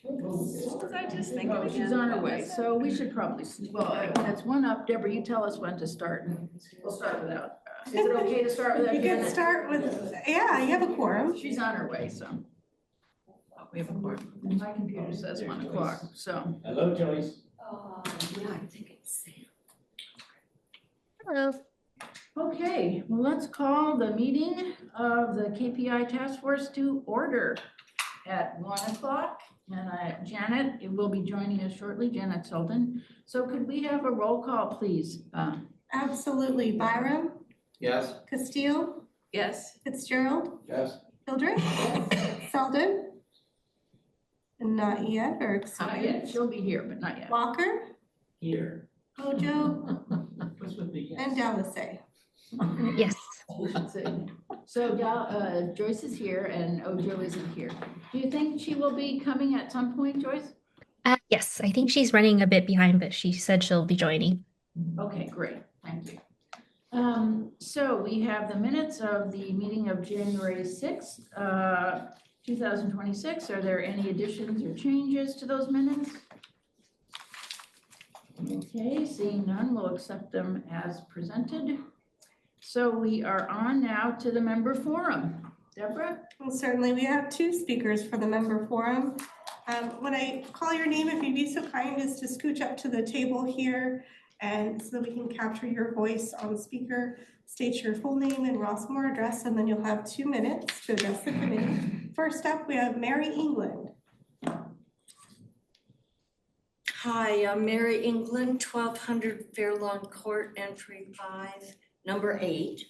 What was I just thinking Oh, again? she's on her way, so we should probably, well, that's one up. Deborah, you tell us when to start, and we'll start without. Is it okay to start without? You can start with, yeah, you have a quorum. She's on her way, so. We have a quorum. My computer says 1 o'clock, so. Hello, Joyce. Yeah, I think it's Sam. Hello. Okay, well, let's call the meeting of the KPI Task Force to order at 1 o'clock. And Janet will be joining us shortly, Janet Sultan. So could we have a roll call, please? Absolutely. Byram, Yes. Castile, Yes. Fitzgerald, Yes. Hildreth, Selden. Not yet, or Not excited. yet, she'll be here, but not yet. Walker, Here. Ojo, What's with the yes? and Dallasay. Yes. So Joyce is here and Ojo isn't here. Do you think she will be coming at some point, Joyce? Yes, I think she's running a bit behind, but she said she'll be joining. Okay, great, thank you. So we have the minutes of the meeting of January 6th, 2026. Are there any additions or changes to those minutes? Okay, seeing none, we'll accept them as presented. So we are on now to the member forum. Deborah? Well, certainly, we have two speakers for the member forum. When I call your name, if you'd be so kind as to scooch up to the table here and so that we can capture your voice on speaker, state your full name and Rossmore address, and then you'll have 2 minutes to address the committee. First up, we have Mary England. Hi, I'm Mary England, 1200 Fairlawn Court, entry 5, number 8.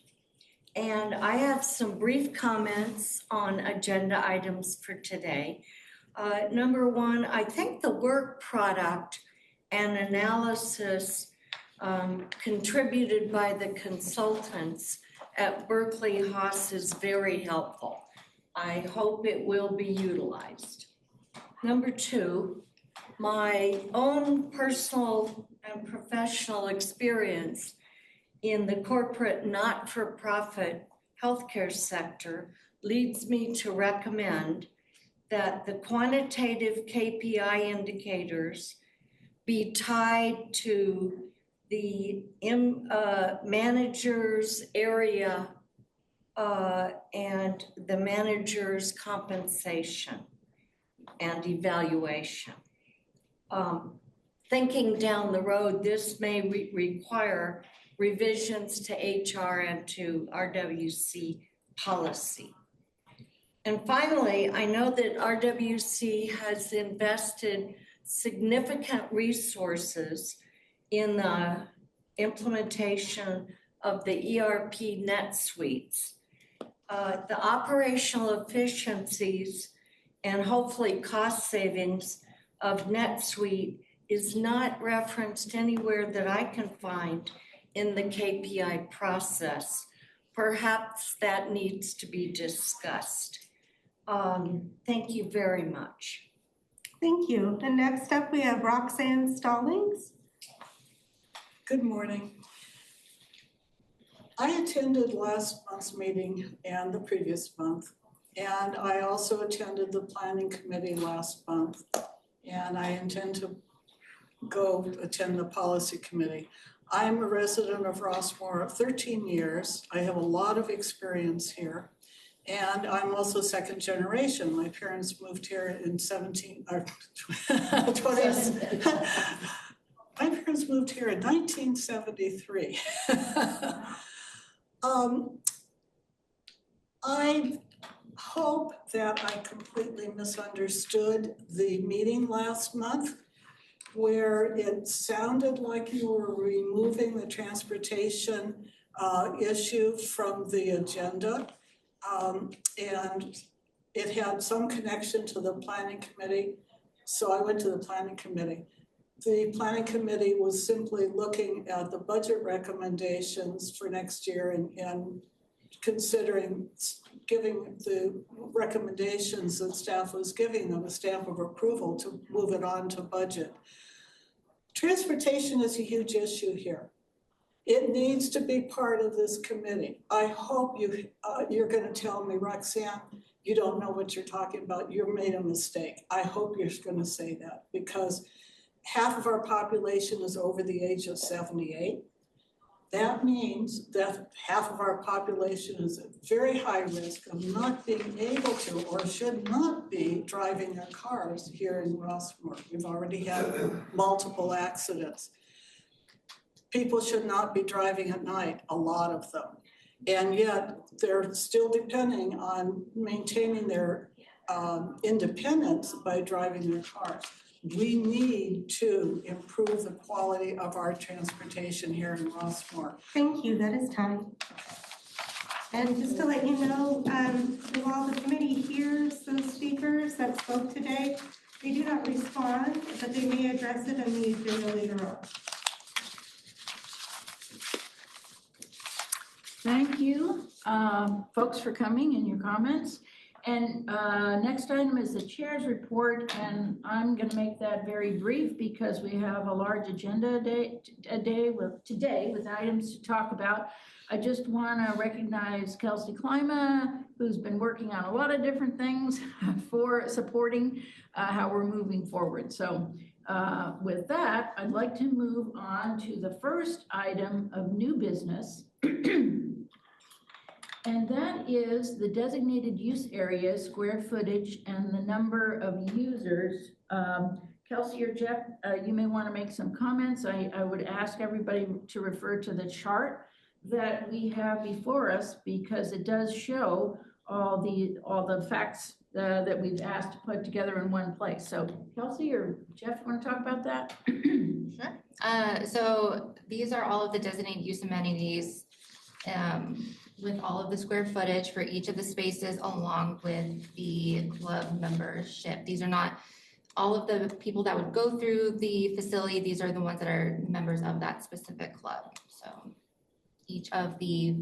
And I have some brief comments on agenda items for today. Number 1, I think the work product and analysis contributed by the consultants at Berkeley Haas is very helpful. I hope it will be utilized. Number 2, my own personal and professional experience in the corporate not-for-profit healthcare sector leads me to recommend that the quantitative KPI indicators be tied to the manager's area and the manager's compensation and evaluation. Thinking down the road, this may require revisions to HR and to RWC policy. And finally, I know that RWC has invested significant resources in the implementation of the ERP NetSuites. The operational efficiencies and hopefully cost savings of NetSuite is not referenced anywhere that I can find in the KPI process. Perhaps that needs to be discussed. Thank you very much. Thank you. And next up, we have Roxanne Stallings. Good morning. I attended last month's meeting and the previous month, and I also attended the planning committee last month, and I intend to go attend the policy committee. I'm a resident of Rossmore 13 years. I have a lot of experience here, and I'm also second generation. My parents moved here in 20. My parents moved here in 1973. I hope that I completely misunderstood the meeting last month, where it sounded like you were removing the transportation issue from the agenda. And it had some connection to the planning committee. So I went to the planning committee. The planning committee was simply looking at the budget recommendations for next year and considering giving the recommendations that staff was giving them a stamp of approval to move it on to budget. Transportation is a huge issue here. It needs to be part of this committee. I hope you're going to tell me, Roxanne, you don't know what you're talking about, you made a mistake. I hope you're gonna say that, because half of our population is over the age of 78. That means that half of our population is at very high risk of not being able to or should not be driving their cars here in Rossmore. We've already had multiple accidents. People should not be driving at night, a lot of them. And yet they're still depending on maintaining their independence by driving their cars. We need to improve the quality of our transportation here in Rossmore. Thank you, that is Tammy. And just to let you know, while the committee hears those speakers that spoke today, they do not respond, but they may address it in the agenda later on. Thank you, folks, for coming and your comments. And next item is the chair's report, and I'm going to make that very brief because we have a large agenda today with items to talk about. I just want to recognize Kelsey Klima, who's been working on a lot of different things for supporting how we're moving forward. So with that, I'd like to move on to the first item of new business. And that is the designated use area, square footage, and the number of users. Kelsey or Jeff, you may want to make some comments. I would ask everybody to refer to the chart that we have before us because it does show all the facts that we've asked to put together in one place. So Kelsey or Jeff, want to talk about that? Sure. So these are all of the designated use amenities with all of the square footage for each of the spaces along with the club membership. These are not all of the people that would go through the facility. These are the ones that are members of that specific club. So each of the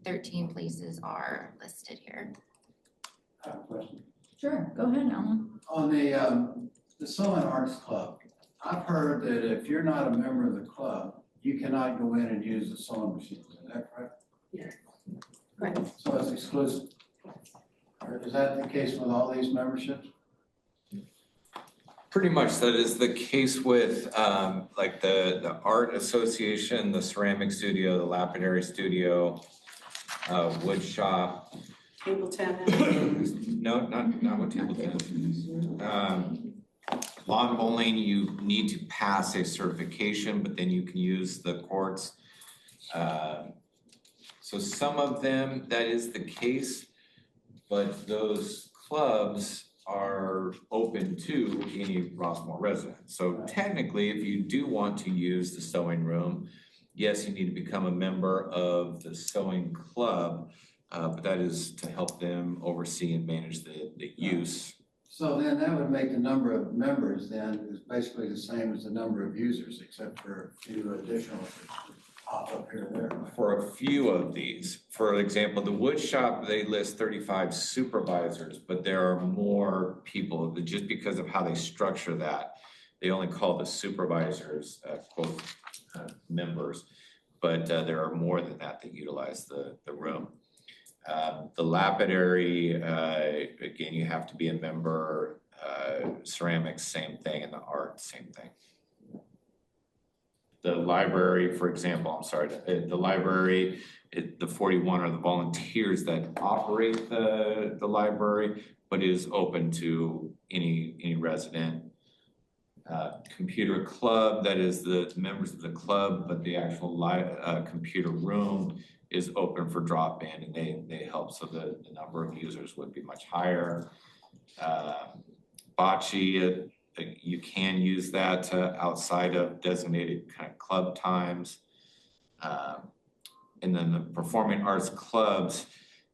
13 places are listed here. I have a question. Sure, go ahead, Alan. On the Sewing Arts Club, I've heard that if you're not a member of the club, you cannot go in and use the sewing machines. Is that correct? Yes. Correct. So it's exclusive. Or is that the case with all these memberships? Pretty much that is the case with like the art association, the ceramic studio, the lapidary studio, wood shop. Table tennis. No, not with table tennis. Lawn bowling, you need to pass a certification, but then you can use the courts. So some of them, that is the case, but those clubs are open to any Rossmore resident. So technically, if you do want to use the sewing room, yes, you need to become a member of the sewing club, but that is to help them oversee and manage the use. So then that would make the number of members then is basically the same as the number of users, except for a few additional pop up here and there. For a few of these, for example, the wood shop, they list 35 supervisors, but there are more people just because of how they structure that. They only call the supervisors, quote, members, but there are more than that utilize the room. The lapidary, again, you have to be a member. Ceramics, same thing, and the art, same thing. The library, for example, the library, the 41 are the volunteers that operate the library, but it is open to any resident. Computer club, that is the members of the club, but the actual computer room is open for drop-in, and they help, so the number of users would be much higher. Bocce, you can use that outside of designated kind of club times. And then the performing arts clubs,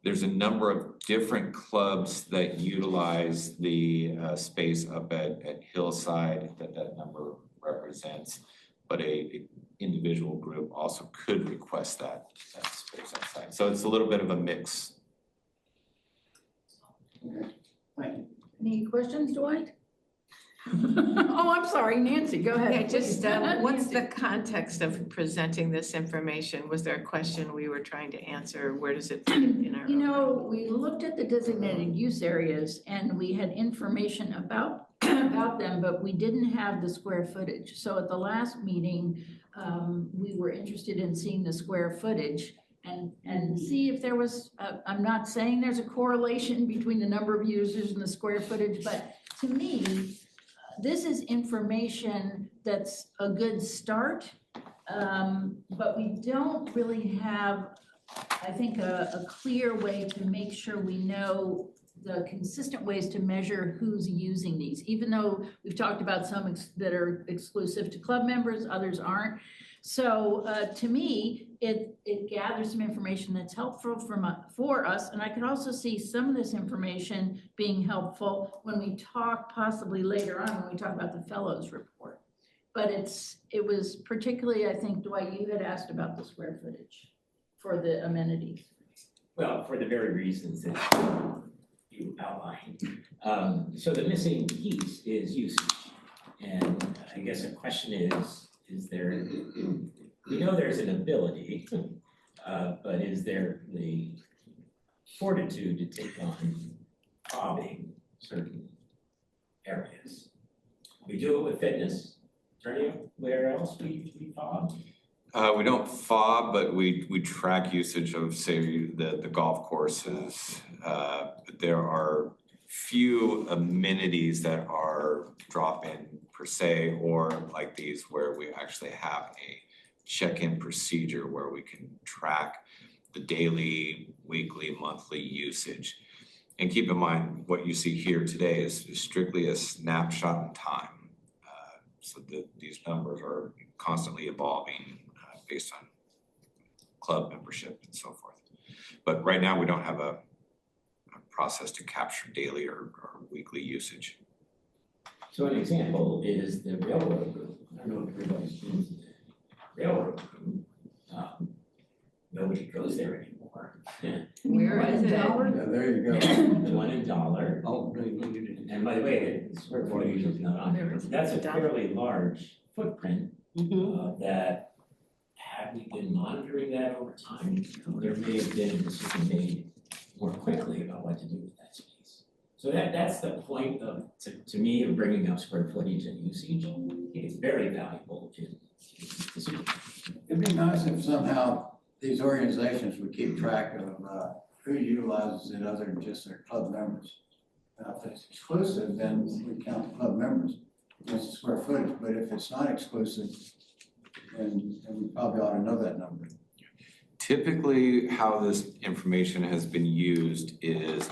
there's a number of different clubs that utilize the space up at Hillside that number represents, but a individual group also could request that space outside. So it's a little bit of a mix. Okay, thank you. Any questions, Dwight? Oh, I'm sorry, Nancy, go ahead. Yeah, just, what's Nancy. the context of presenting this information? Was there a question we were trying to answer? Where does it fit in our? You know, we looked at the designated use areas and we had information about, about them, but we didn't have the square footage. So at the last meeting, we were interested in seeing the square footage and see if there was, I'm not saying there's a correlation between the number of users and the square footage, but to me, this is information that's a good start. But we don't really have, I think, a clear way to make sure we know the consistent ways to measure who's using these, even though we've talked about some that are exclusive to club members, others aren't. So to me, it gathers some information that's helpful for us. And I could also see some of this information being helpful when we talk possibly later on, when we talk about the fellows report. But it was particularly, I think, Dwight, you had asked about the square footage for the amenities. Well, for the very reasons that you outlined. So the missing piece is usage. And I guess the question is there, we know there's an ability, but is there the fortitude to take on fobbing certain areas? We do it with fitness. Is there anywhere else we fob? We don't fob, but we track usage of, say, the golf courses. But there are few amenities that are drop-in per se, or like these where we actually have a check-in procedure where we can track the daily, weekly, monthly usage. And keep in mind, what you see here today is strictly a snapshot in time. So these numbers are constantly evolving based on club membership and so forth. But right now, we don't have a process to capture daily or weekly usage. So an example is the railroad group. I don't know if everybody's been to the railroad group. Nobody goes there anymore. Where is it? Yeah, there you go. The one in Dollar. Oh, no, you didn't. And by the way, the square footage is not on there. That's a fairly large footprint that, have we been monitoring that over time? There may have been a decision made more quickly about what to do with that space. So that's the point of, to me, of bringing up square footage and usage. It's very valuable to decision. It'd be nice if somehow these organizations would keep track of who utilizes it other than just their club members. Now, if it's exclusive, then we count the club members against the square footage, but if it's not exclusive, then we probably ought to know that number. Typically, how this information has been used is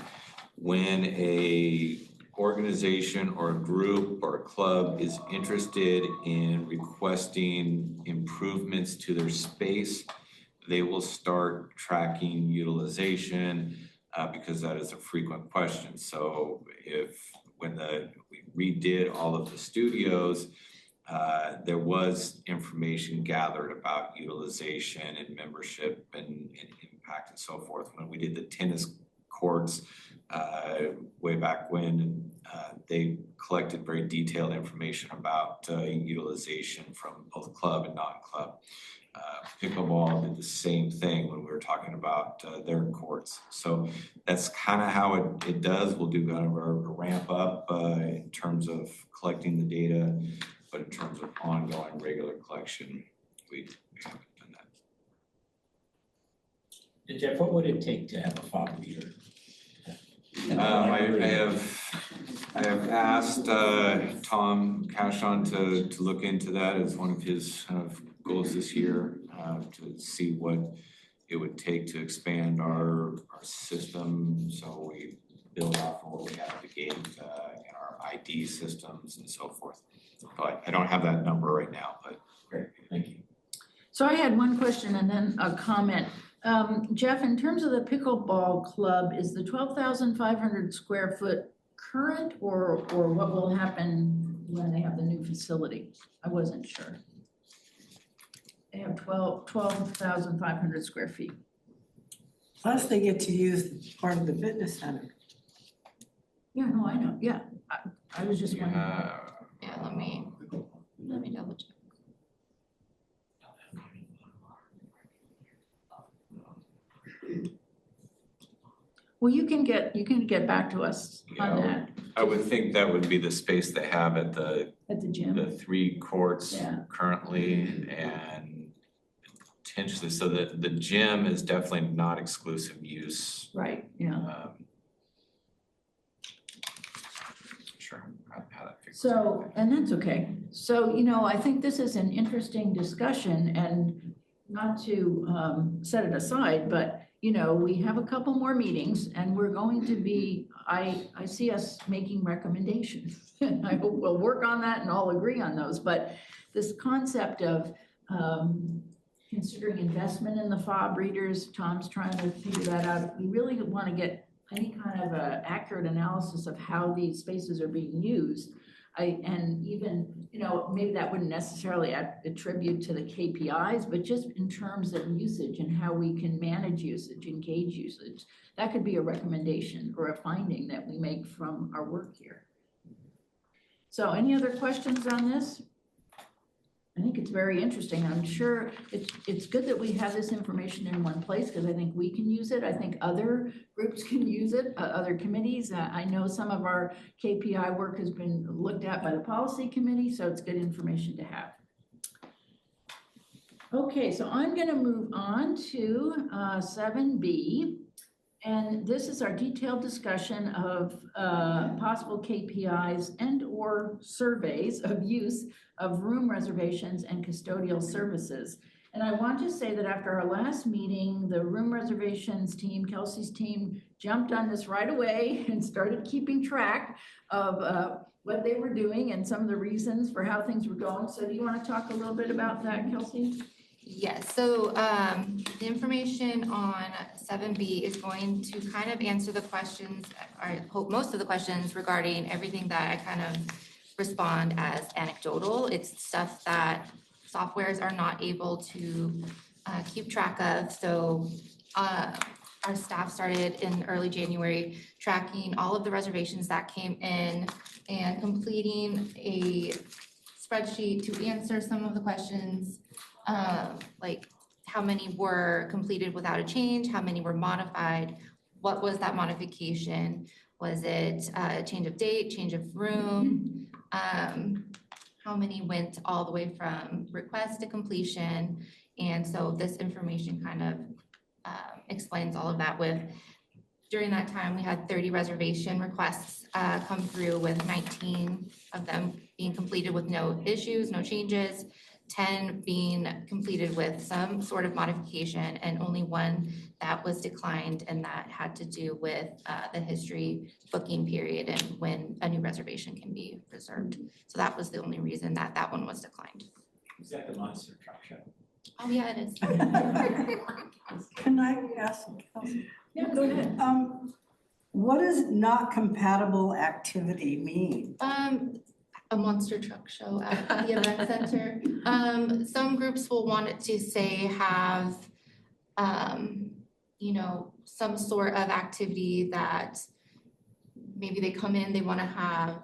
when a organization or a group or a club is interested in requesting improvements to their space, they will start tracking utilization because that is a frequent question. So when we redid all of the studios, there was information gathered about utilization and membership and impact and so forth. When we did the tennis courts way back when, they collected very detailed information about utilization from both club and non-club. Pickleball did the same thing when we were talking about their courts. So that's kind of how it does. We'll do kind of a ramp up in terms of collecting the data, but in terms of ongoing regular collection, we haven't done that. And Jeff, what would it take to have a fob leader? I have asked Tom Cashon to look into that as one of his kind of goals this year, to see what it would take to expand our system. So we build off of what we have at the gate in our ID systems and so forth. But I don't have that number right now, but Great, thank you. So I had one question and then a comment. Jeff, in terms of the pickleball club, is the 12,500 square foot current or what will happen when they have the new facility? I wasn't sure. They have 12,500 square feet. Plus they get to use part of the fitness center. Yeah, no, I know, yeah. I was just wondering. Let me double check. Well, you can get back to us on that I would think that would be the space they have at the at the gym. 3 courts Yeah. currently, and potentially, so the gym is definitely not exclusive use. Right, yeah. Sure, how that figures. So, and that's okay. So, I think this is an interesting discussion, and not to set it aside, but we have a couple more meetings and we're going to be, I see us making recommendations. I hope we'll work on that and all agree on those, but this concept of considering investment in the fob readers, Tom's trying to figure that out. We really want to get any kind of a accurate analysis of how these spaces are being used. And even, maybe that wouldn't necessarily attribute to the KPIs, but just in terms of usage and how we can manage usage, engage usage. That could be a recommendation or a finding that we make from our work here. So any other questions on this? I think it's very interesting. I'm sure it's good that we have this information in one place because I think we can use it. I think other groups can use it, other committees. I know some of our KPI work has been looked at by the policy committee, so it's good information to have. Okay, so I'm going to move on to 7B. And this is our detailed discussion of possible KPIs and or surveys of use of room reservations and custodial services. And I want to say that after our last meeting, the room reservations team, Kelsey's team, jumped on this right away and started keeping track of what they were doing and some of the reasons for how things were going. So do you want to talk a little bit about that, Kelsey? Yes, so the information on 7B is going to kind of answer the questions, or I hope most of the questions regarding everything that I kind of respond as anecdotal. It's stuff that softwares are not able to keep track of. So our staff started in early January tracking all of the reservations that came in and completing a spreadsheet to answer some of the questions, like how many were completed without a change, how many were modified, what was that modification? Was it a change of date, change of room? How many went all the way from request to completion? And so this information kind of explains all of that with, during that time, we had 30 reservation requests come through with 19 of them being completed with no issues, no changes, 10 being completed with some sort of modification, and only one that was declined, and that had to do with the history booking period and when a new reservation can be reserved. So that was the only reason that that one was declined. Is that the monster truck show? Oh, yeah, it is. Can I ask? Yeah, go ahead. What does not compatible activity mean? A monster truck show at the event center. Some groups will want it to say have, some sort of activity that maybe they come in, they want to have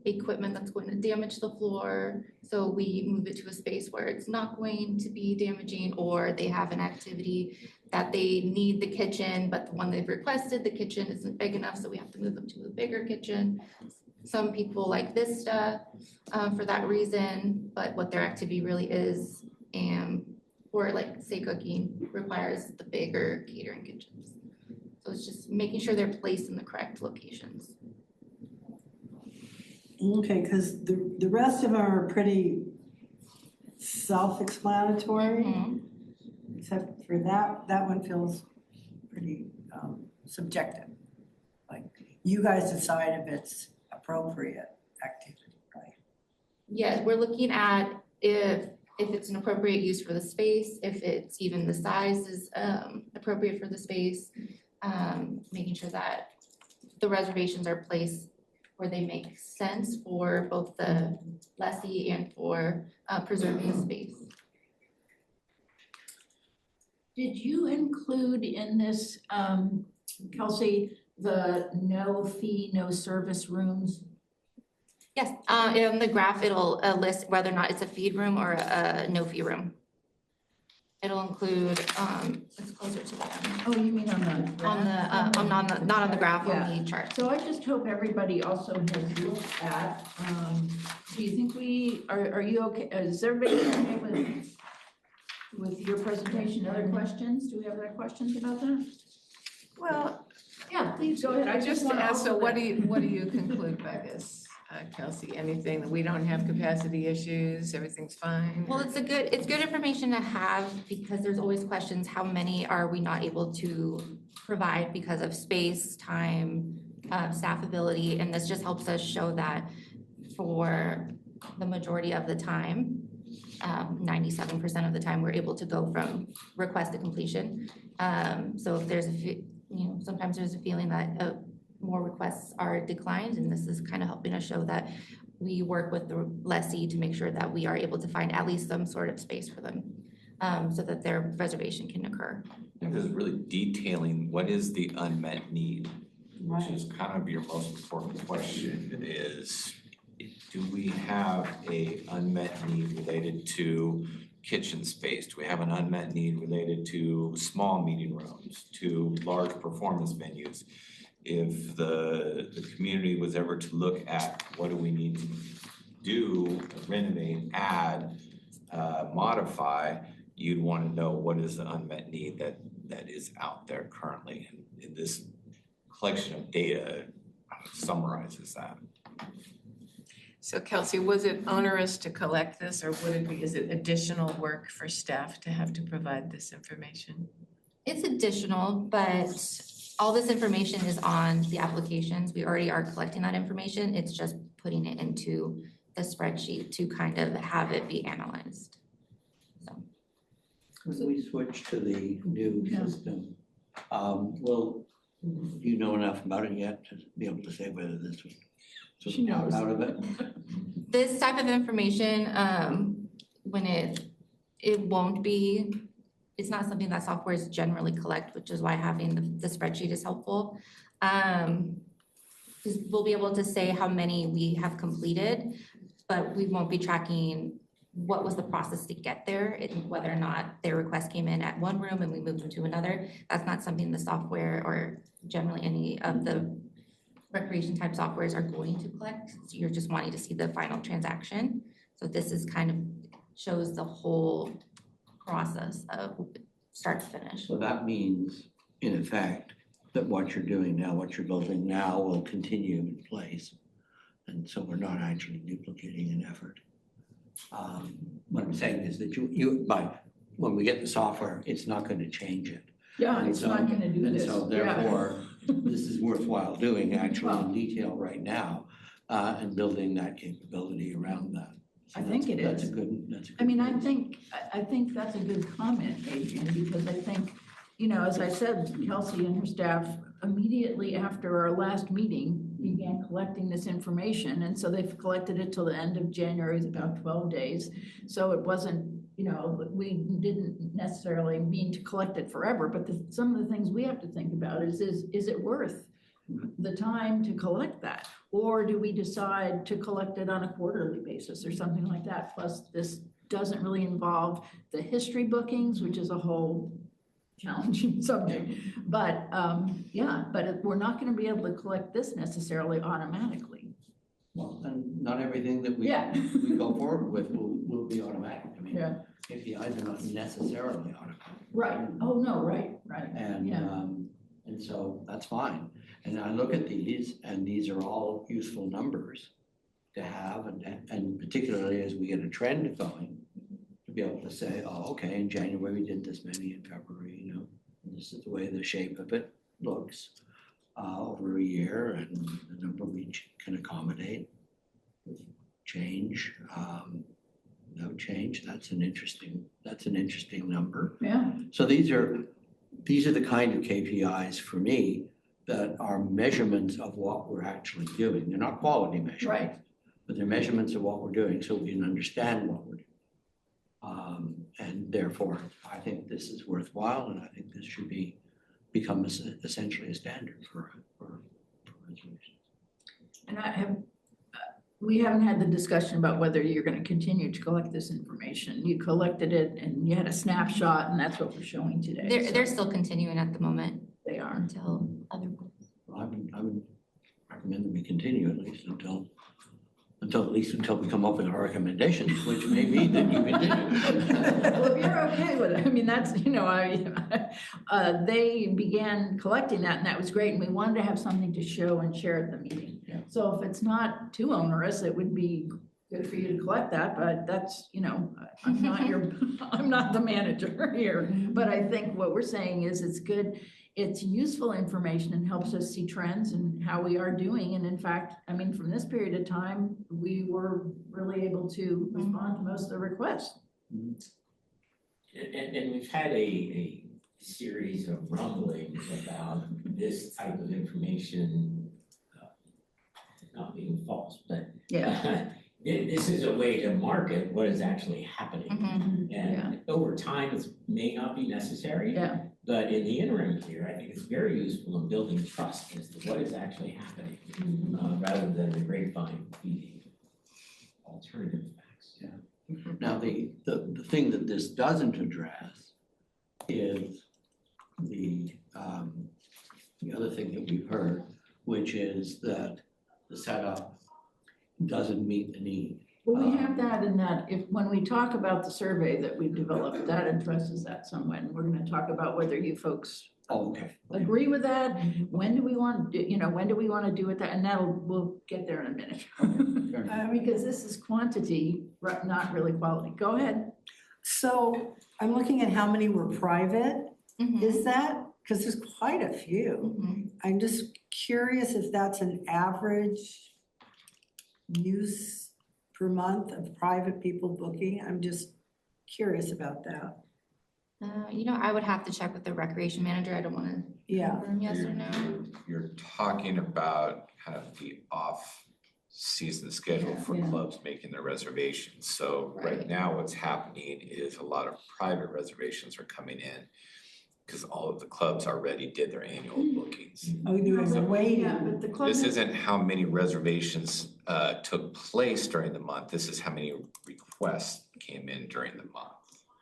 equipment that's going to damage the floor. So we move it to a space where it's not going to be damaging, or they have an activity that they need the kitchen, but the one they've requested, the kitchen isn't big enough, so we have to move them to a bigger kitchen. Some people like Vista for that reason, but what their activity really is, or like say cooking, requires the bigger catering kitchens. So it's just making sure they're placed in the correct locations. Okay, because the rest of them are pretty self-explanatory, except for that one feels pretty subjective. Like you guys decide if it's appropriate activity, right? Yeah, we're looking at if it's an appropriate use for the space, if it's even the size is appropriate for the space, making sure that the reservations are placed where they make sense for both the lessee and for preserving space. Did you include in this, Kelsey, the no fee, no service rooms? Yes, in the graph, it'll list whether or not it's a feed room or a no fee room. It'll include, it's closer to the end. Oh, you mean on the? On the, not on the graph, on the chart. So I just hope everybody also has looked at, do you think are you okay, is everybody okay with your presentation? Other questions? Do we have other questions about that? Well, Yeah, please go ahead. I just to wanna ask, so offer what that. do you conclude by this, Kelsey? Anything that we don't have capacity issues, everything's fine? Well, it's good information to have because there's always questions, how many are we not able to provide because of space, time, staff ability, and this just helps us show that for the majority of the time, 97% of the time, we're able to go from request to completion. So if there's sometimes there's a feeling that more requests are declined, and this is kind of helping us show that we work with the lessee to make sure that we are able to find at least some sort of space for them, so that their reservation can occur. It was really detailing what is the unmet need, which is kind of your most important question is, do we have a unmet need related to kitchen space? Do we have an unmet need related to small meeting rooms, to large performance venues? If the community was ever to look at what do we need to do, renovate, add, modify, you'd want to know what is the unmet need that is out there currently. And this collection of data summarizes that. So Kelsey, was it onerous to collect this, or is it additional work for staff to have to provide this information? It's additional, but all this information is on the applications. We already are collecting that information. It's just putting it into the spreadsheet to kind of have it be analyzed. So. When we switch to the new system, do you know enough about it yet to be able to say whether this was out of it? This type of information, when it won't be, it's not something that softwares generally collect, which is why having the spreadsheet is helpful. Because we'll be able to say how many we have completed, but we won't be tracking what was the process to get there, and whether or not their request came in at one room and we moved them to another. That's not something the software or generally any of the recreation type softwares are going to collect. So you're just wanting to see the final transaction. So this is kind of shows the whole process of start to finish. So that means, in effect, that what you're doing now, what you're building now will continue in place. And so we're not actually duplicating an effort. What I'm saying is that but when we get the software, it's not going to change it. Yeah, it's not going to do this. And so therefore, this is worthwhile doing actually in detail right now, and building that capability around that. So I think it that's is. a good. I mean, I think that's a good comment, Adrian, because I think, as I said, Kelsey and her staff immediately after our last meeting began collecting this information. And so they've collected it till the end of January, it's about 12 days. So it wasn't, we didn't necessarily mean to collect it forever, but some of the things we have to think about is it worth the time to collect that? Or do we decide to collect it on a quarterly basis or something like that? Plus, this doesn't really involve the history bookings, which is a whole challenging subject. But we're not going to be able to collect this necessarily automatically. Well, and not everything that we go forward with will be automatic. I mean, KPIs are not necessarily automatic. Right. Oh, no, right. And so that's fine. And I look at these, and these are all useful numbers to have, and particularly as we get a trend going, to be able to say, oh, okay, in January we did this many, in February, and this is the way the shape of it looks over a year, and the number we can accommodate. Change, no change. That's an interesting number. Yeah. So these are the kind of KPIs for me that are measurements of what we're actually doing. They're not quality measurements, Right. But they're measurements of what we're doing so we can understand what we're doing. And therefore, I think this is worthwhile, and I think this should become essentially a standard for resolutions. And I have we haven't had the discussion about whether you're gonna continue to collect this information. You collected it and you had a snapshot and that's what we're showing today. They're So still continuing at the moment They are. until other. I would recommend that we continue at least until we come up with our recommendations, which may be that you continue. Well, if you're okay with it, I mean, that's, they began collecting that and that was great. And we wanted to have something to show and share at the meeting. Yeah. So if it's not too onerous, it would be good for you to collect that, but that's, I'm not I'm not the manager here. But I think what we're saying is it's good, it's useful information and helps us see trends and how we are doing. And in fact, I mean, from this period of time, we were really able to respond to most of the requests. And we've had a series of rumblings about this type of information not being false, but this is a way to market what is actually happening. And over time, it may not be necessary. Yeah. But in the interim here, I think it's very useful in building trust as to what is actually happening, rather than the grapevine feeding alternative facts. Yeah. Now, the thing that this doesn't address is the other thing that we've heard, which is that the setup doesn't meet the need. Well, we have that in that when we talk about the survey that we've developed, that addresses that somewhat. And we're gonna talk about whether you folks agree with that. When do we want, when do we want to do it that? And we'll get there in a minute. Because this is quantity, not really quality. Go ahead. So I'm looking at how many were private. Is that, because there's quite a few. I'm just curious if that's an average use per month of private people booking. I'm just curious about that. I would have to check with the recreation manager. I don't want to confirm yes or no. You're talking about kind of the off-season schedule for clubs making their reservations. So right now what's happening is a lot of private reservations are coming in because all of the clubs already did their annual bookings. Oh, there's a waiting. Yeah, but the club This isn't how many reservations took place during the month. This is how many requests came in during the month.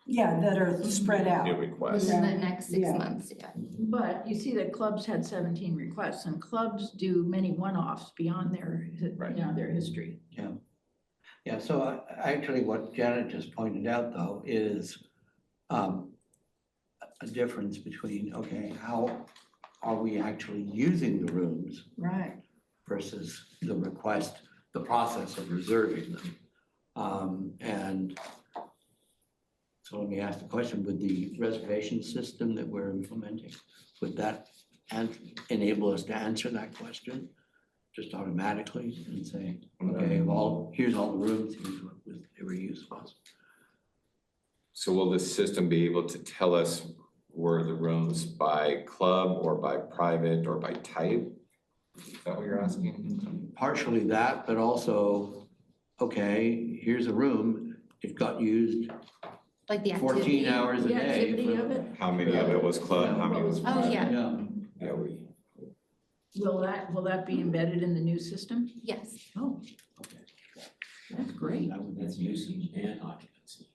Yeah, that are spread out. New requests. Within the next 6 months, But you see that clubs had 17 requests and clubs do many one-offs beyond their, their history. Yeah, so actually what Janet just pointed out though is a difference between, how are we actually using the rooms versus the request, the process of reserving them. And so let me ask the question, would the reservation system that we're implementing, would that enable us to answer that question just automatically and say, here's all the rooms, here's what every use was? So will the system be able to tell us were the rooms by club or by private or by type? Is that what you're asking? Partially that, but also, here's a room, it got used like the 14 hours a day. How many of it was club? How many was private? Will that be embedded in the new system? Yes. Oh, that's great. That's usage and occupancy.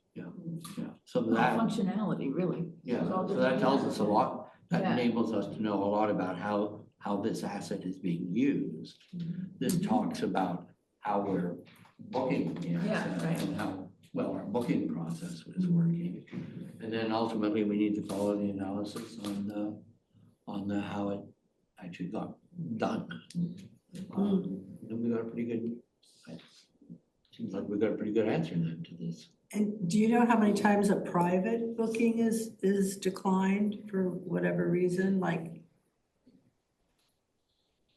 So that functionality, really. So that tells us a lot. That enables us to know a lot about how this asset is being used. This talks about how we're booking the asset and how well our booking process is working. And then ultimately we need to follow the analysis on how it actually got done. And we got a pretty good, seems like we got a pretty good answer then to this. And do you know how many times a private booking is declined for whatever reason? Like,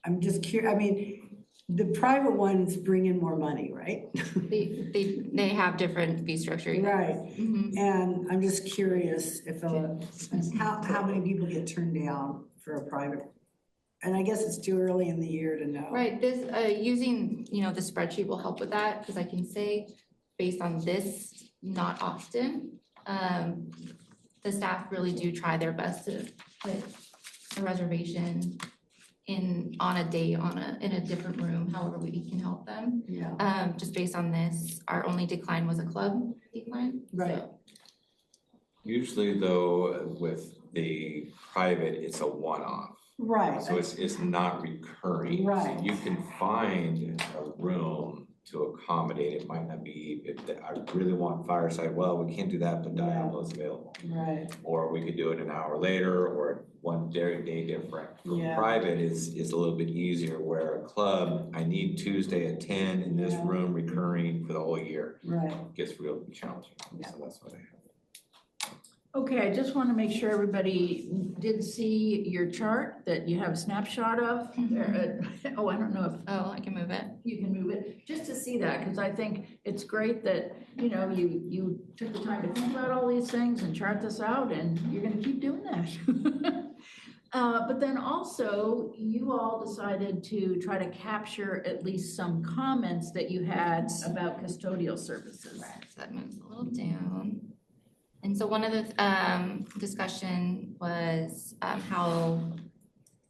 I'm just curious, I mean, the private ones bring in more money, right? They have different fee structure. Right. And I'm just curious if how many people get turned down for a private. And I guess it's too early in the year to know. Right, this using the spreadsheet will help with that because I can say based on this, not often. The staff really do try their best to put a reservation on a day, in a different room, however we can help them. Yeah. Just based on this, our only decline was a club decline. Right. So, Usually though, with the private, it's a one-off. Right. So it's not recurring. So Right. you can find a room to accommodate. It might not be, if I really want fireside, well, we can't do that, but Diablo is available. Right. Or we could do it an hour later or one day different. Yeah. Private is a little bit easier, where a club, I need Tuesday at 10 in this Yeah. room recurring for the whole year. Right. Gets real challenging. Yeah. So that's what I have. Okay, I just want to make sure everybody did see your chart that you have a snapshot of. Oh, I don't know if oh, I can move it. you can move it, just to see that, because I think it's great that, you know, you took the time to think about all these things and chart this out, and you're gonna keep doing that. But then also, you all decided to try to capture at least some comments that you had about custodial services. So that moves a little down. And so one of the discussion was how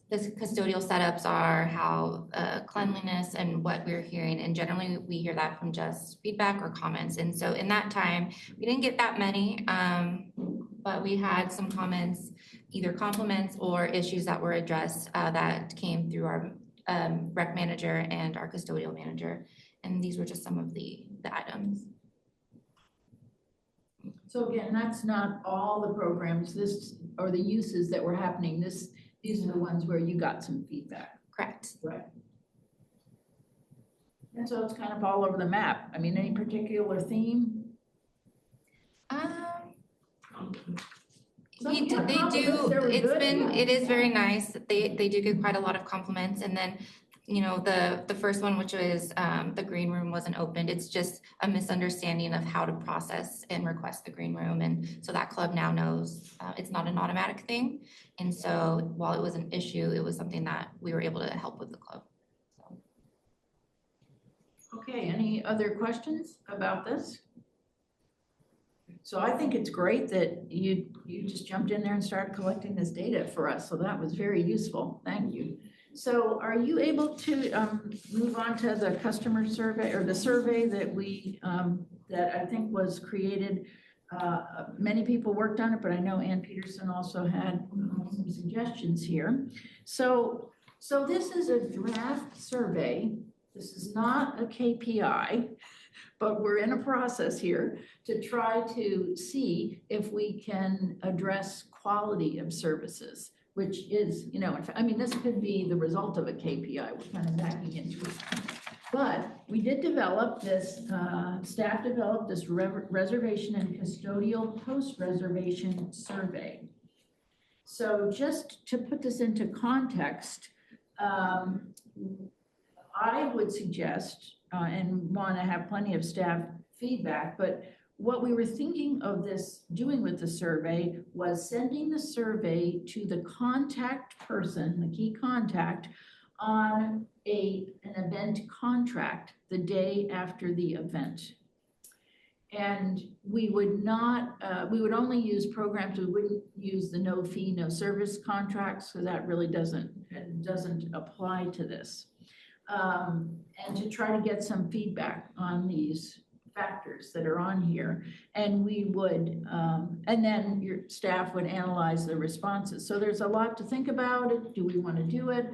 the custodial setups are, how cleanliness and what we're hearing. And generally, we hear that from just feedback or comments. And so in that time, we didn't get that many, but we had some comments, either compliments or issues that were addressed that came through our rec manager and our custodial manager. And these were just some of the items. So again, that's not all the programs, or the uses that were happening, these are the ones where you got some feedback. Correct. Right. And so it's kind of all over the map. I mean, any particular theme? They do, it is very nice. They do get quite a lot of compliments. And then, you know, the first one, which was the green room wasn't opened. It's just a misunderstanding of how to process and request the green room. And so that club now knows it's not an automatic thing. And so while it was an issue, it was something that we were able to help with the club. Okay, any other questions about this? So I think it's great that you just jumped in there and started collecting this data for us. So that was very useful. Thank you. So are you able to move on to the customer survey, or the survey that that I think was created? Many people worked on it, but I know Ann Peterson also had some suggestions here. So this is a draft survey. This is not a KPI, but we're in a process here to try to see if we can address quality of services, which is, you know, I mean, this could be the result of a KPI. We're kind of backing into it. But we did develop this, staff developed this reservation and custodial post-reservation survey. So just to put this into context, I would suggest, and want to have plenty of staff feedback, but what we were thinking of doing with the survey was sending the survey to the contact person, the key contact, on an event contract the day after the event. And we would not, we would only use programs, we wouldn't use the no fee, no service contracts, so that really doesn't apply to this. And to try to get some feedback on these factors that are on here. And we would, and then your staff would analyze the responses. So there's a lot to think about. Do we want to do it?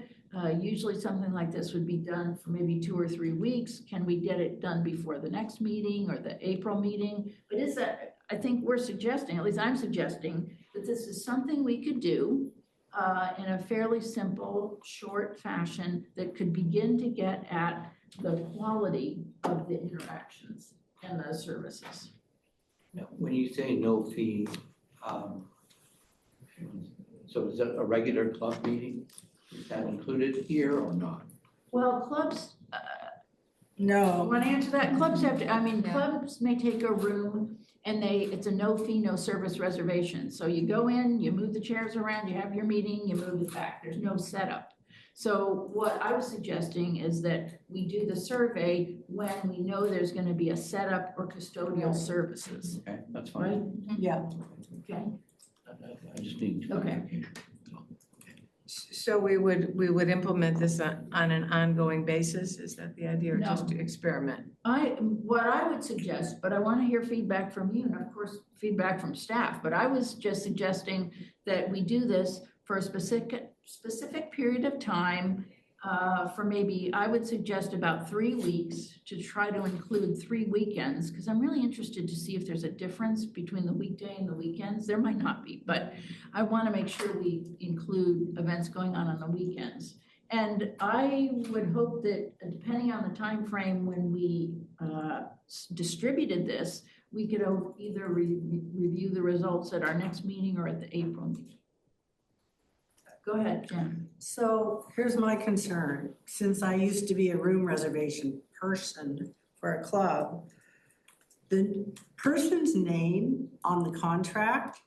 Usually something like this would be done for maybe 2 or 3 weeks. Can we get it done before the next meeting or the April meeting? But is that, I think we're suggesting, at least I'm suggesting, that this is something we could do in a fairly simple, short fashion that could begin to get at the quality of the interactions and the services. Now, when you say no fee, so is that a regular club meeting? Is that included here or not? Well, clubs, No. want to answer that? Clubs have to, I mean, Yeah. clubs may take a room and it's a no fee, no service reservation. So you go in, you move the chairs around, you have your meeting, you move it back. There's no setup. So what I was suggesting is that we do the survey when we know there's going to be a setup or custodial services, Okay, that's right? fine. Yeah. Okay. I just need Okay. clarification. So we would implement this on an ongoing basis? Is that the idea, or just to experiment? What I would suggest, but I want to hear feedback from you and of course, feedback from staff, but I was just suggesting that we do this for a specific period of time, for maybe, I would suggest about 3 weeks to try to include 3 weekends, because I'm really interested to see if there's a difference between the weekday and the weekends. There might not be, but I want to make sure we include events going on the weekends. And I would hope that depending on the time frame when we distributed this, we could either review the results at our next meeting or at the April meeting. Go ahead, Jen. So here's my concern. Since I used to be a room reservation person for a club, the person's name on the contract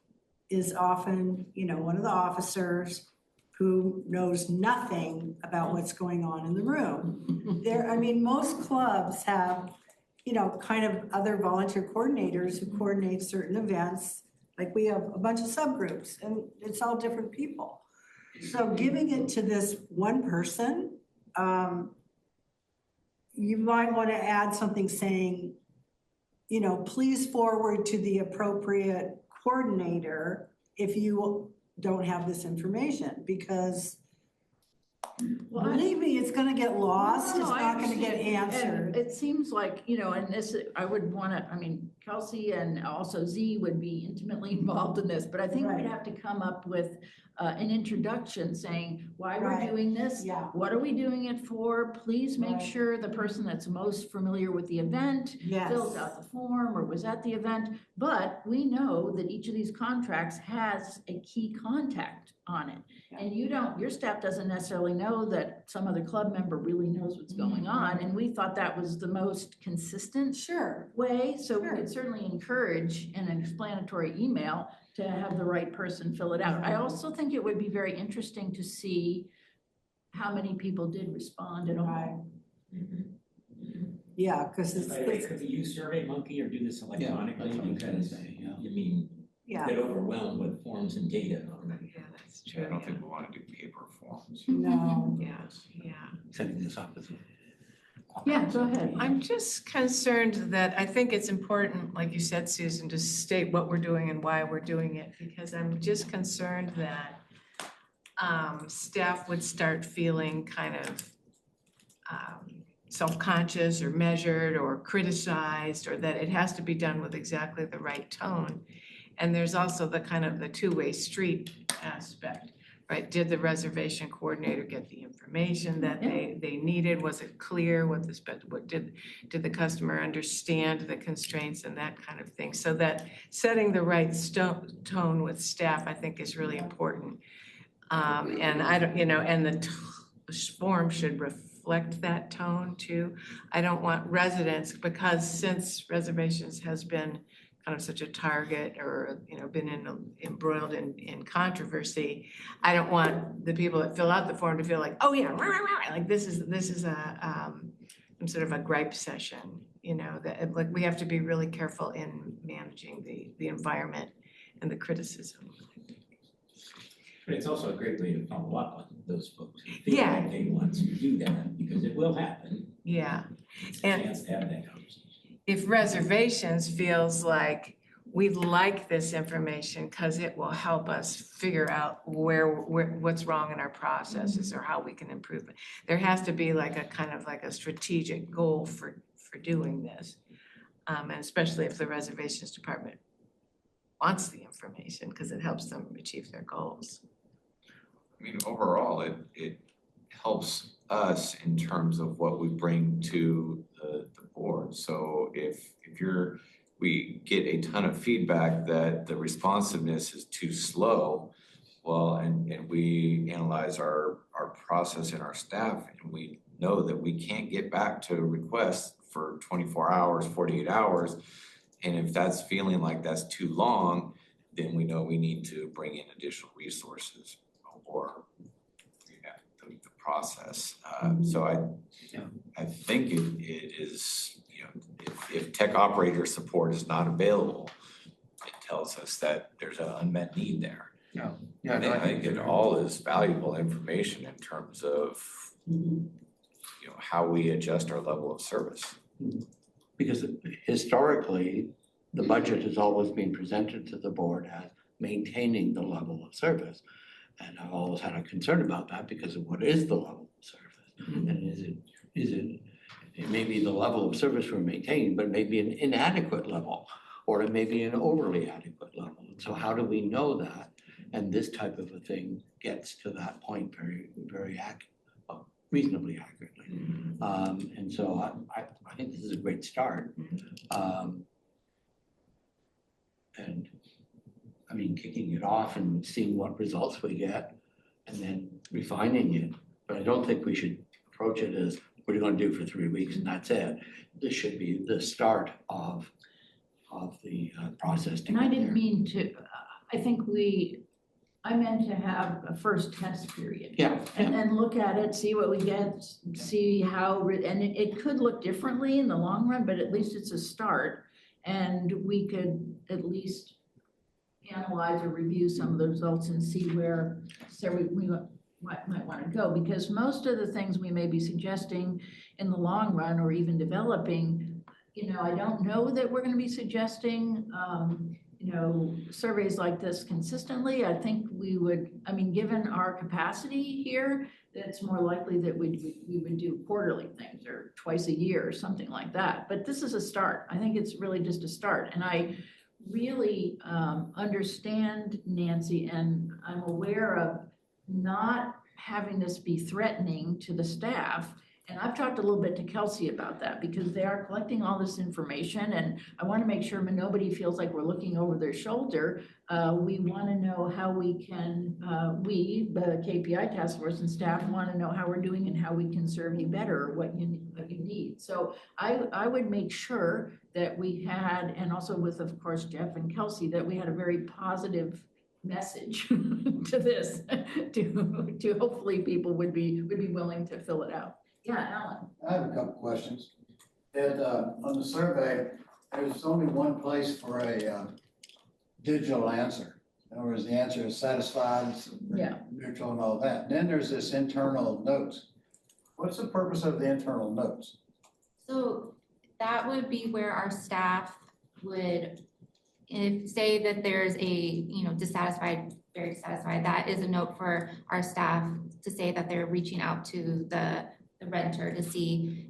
is often, one of the officers who knows nothing about what's going on in the room. Most clubs have, kind of other volunteer coordinators who coordinate certain events. Like we have a bunch of subgroups and it's all different people. So giving it to this one person, you might want to add something saying, please forward to the appropriate coordinator if you don't have this information, because believe me, it's going to get lost. It's not going to get answered. And it seems like, and this, I would want to, Kelsey and also Z would be intimately involved in this, but I think we'd have to come up with an introduction saying why we're doing this. Yeah. What are we doing it for? Please make sure the person that's most familiar with the event fills out the form or was at the event. But we know that each of these contracts has a key contact on it. And your staff doesn't necessarily know that some other club member really knows what's going on. And we thought that was the most consistent way. So we could certainly encourage in an explanatory email to have the right person fill it out. I also think it would be very interesting to see how many people did respond and all. Yeah, because Could we use SurveyMonkey or do this electronically? Because, get overwhelmed with forms and data. Yeah, that's true. I don't think we want to do paper forms. No. Yeah. Setting this up as Yeah, go ahead. I'm just concerned that I think it's important, like you said, Susan, to state what we're doing and why we're doing it, because I'm just concerned that staff would start feeling kind of self-conscious or measured or criticized, or that it has to be done with exactly the right tone. And there's also the kind of the two-way street aspect, right? Did the reservation coordinator get the information that they needed? Was it clear what did the customer understand the constraints and that kind of thing? So that setting the right tone with staff, I think, is really important. And I don't, and the form should reflect that tone too. I don't want residents, because since reservations has been kind of such a target or, been embroiled in controversy, I don't want the people that fill out the form to feel like, oh yeah, like this is some sort of a gripe session, that like we have to be really careful in managing the environment and the criticism. But it's also a great way to follow up on those folks. Who feel like they want to do that, because it will happen. Yeah. It's a chance to have that conversation. If reservations feels like we like this information because it will help us figure out what's wrong in our processes or how we can improve it. There has to be like a kind of like a strategic goal for doing this. And especially if the reservations department wants the information, because it helps them achieve their goals. Overall, it helps us in terms of what we bring to the board. So if we get a ton of feedback that the responsiveness is too slow, well, and we analyze our process and our staff, and we know that we can't get back to requests for 24 hours, 48 hours. And if that's feeling like that's too long, then we know we need to bring in additional resources or the process. So I think it is, if tech operator support is not available, it tells us that there's an unmet need there. I think it all is valuable information in terms of, how we adjust our level of service. Because historically, the budget has always been presented to the board as maintaining the level of service. And I've always had a concern about that because of what is the level of service? And it may be the level of service we're maintaining, but it may be an inadequate level, or it may be an overly adequate level. And so how do we know that? And this type of a thing gets to that point very reasonably accurately. And so I think this is a great start. And I mean, kicking it off and seeing what results we get and then refining it. But I don't think we should approach it as we're going to do for 3 weeks and that's it. This should be the start of the process to And I get didn't there. mean to, I meant to have a first test period. Yeah, And then look at it, see what we get, see how, and it could look differently in the long run, but at least it's a start. And we could at least analyze or review some of the results and see where, we might want to go. Because most of the things we may be suggesting in the long run or even developing, I don't know that we're going to be suggesting, surveys like this consistently. I think we would, given our capacity here, it's more likely that we would do quarterly things or twice a year or something like that. But this is a start. I think it's really just a start. And I really understand Nancy, and I'm aware of not having this be threatening to the staff. And I've talked a little bit to Kelsey about that because they are collecting all this information and I want to make sure nobody feels like we're looking over their shoulder. We want to know how we can, we, the KPI task force and staff want to know how we're doing and how we can serve you better, what you need. So I would make sure that we had, and also with, of course, Jeff and Kelsey, that we had a very positive message to this, to hopefully people would be willing to fill it out. Yeah, Alan. I have a couple questions. On the survey, there's only one place for a digital answer. In other words, the answer is satisfied, Yeah. neutral and all that. Then there's this internal notes. What's the purpose of the internal notes? So that would be where our staff would, if say that there's a, dissatisfied, very dissatisfied, that is a note for our staff to say that they're reaching out to the renter to see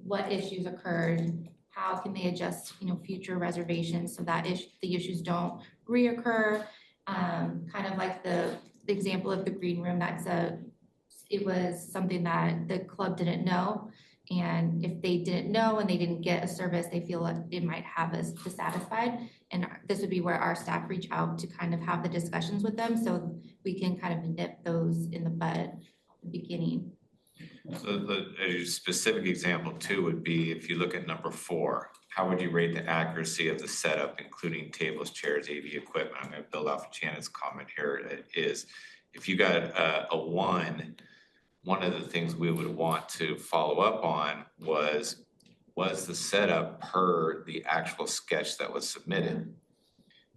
what issues occurred, how can they adjust, future reservations so that the issues don't reoccur. Kind of like the example of the green room, it was something that the club didn't know. And if they didn't know and they didn't get a service, they feel like it might have us dissatisfied. And this would be where our staff reach out to kind of have the discussions with them so we can kind of nip those in the bud at the beginning. So a specific example too would be if you look at number 4, how would you rate the accuracy of the setup, including tables, chairs, AV equipment? I'm going to build off of Janet's comment here. It is, if you got a 1, one of the things we would want to follow up on was the setup per the actual sketch that was submitted?